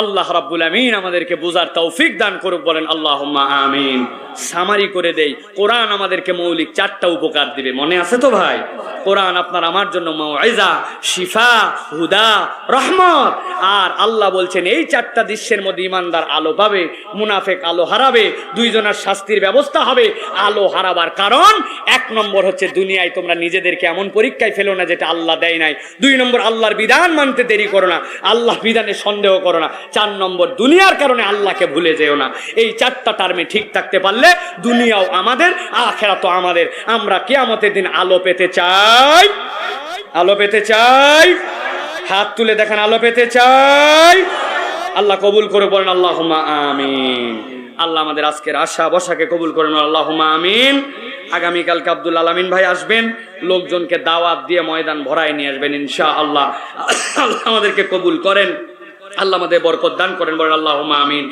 আল্লাহ রাব্বুল আমিন আমাদেরকে বুঝার তৌফিক দান করুক, বলেন আল্লাহুম্মা আমিন। সামারি করে দেই, কোরআন আমাদেরকে মৌলিক 4টা উপকার দিবে, মনে আছে তো ভাই? কোরআন আপনার আমার জন্য মাউইজা, শিফা, হুদা, রহমত। আর আল্লাহ বলছেন এই 4টা দৃশ্যের মধ্যে ইমানদার আলো পাবে, মুনাফেক আলো হারাবে, দুইজনের শাস্তির ব্যবস্থা হবে। আলো হারাবার কারণ 1 নম্বর হচ্ছে দুনিয়ায় তোমরা নিজেদেরকে এমন পরীক্ষায় ফেলো না যেটা আল্লাহ দেয় নাই। 2 নম্বর আল্লাহর বিধান মানতে দেরি করো না, আল্লাহ বিধানে সন্দেহ করো না। 4 নম্বর দুনিয়ার কারণে আল্লাহকে ভুলে যেও না। এই 4টা টার্মে ঠিক থাকতে পারলে দুনিয়াও আমাদের, আখিরাতও আমাদের। আমরা কিয়ামতের দিন আলো পেতে চাই, আলো পেতে চাই, হাত তুলে দেখেন, আলো পেতে চাই। আল্লাহ কবুল করে, বলেন আল্লাহুম্মা আমিন। আল্লাহ আমাদের আজকের আশা বসাকে কবুল করেন, আল্লাহুম্মা আমিন। আগামীকালকে আব্দুল আলামিন ভাই আসবেন, লোকজনকে দাওয়াত দিয়ে ময়দান ভরায় নিয়ে আসবেন ইনশাআল্লাহ। আল্লাহ আমাদেরকে কবুল করেন, আল্লাহ আমাদের বরকত দান করেন, বলেন আল্লাহুম্মা আমিন।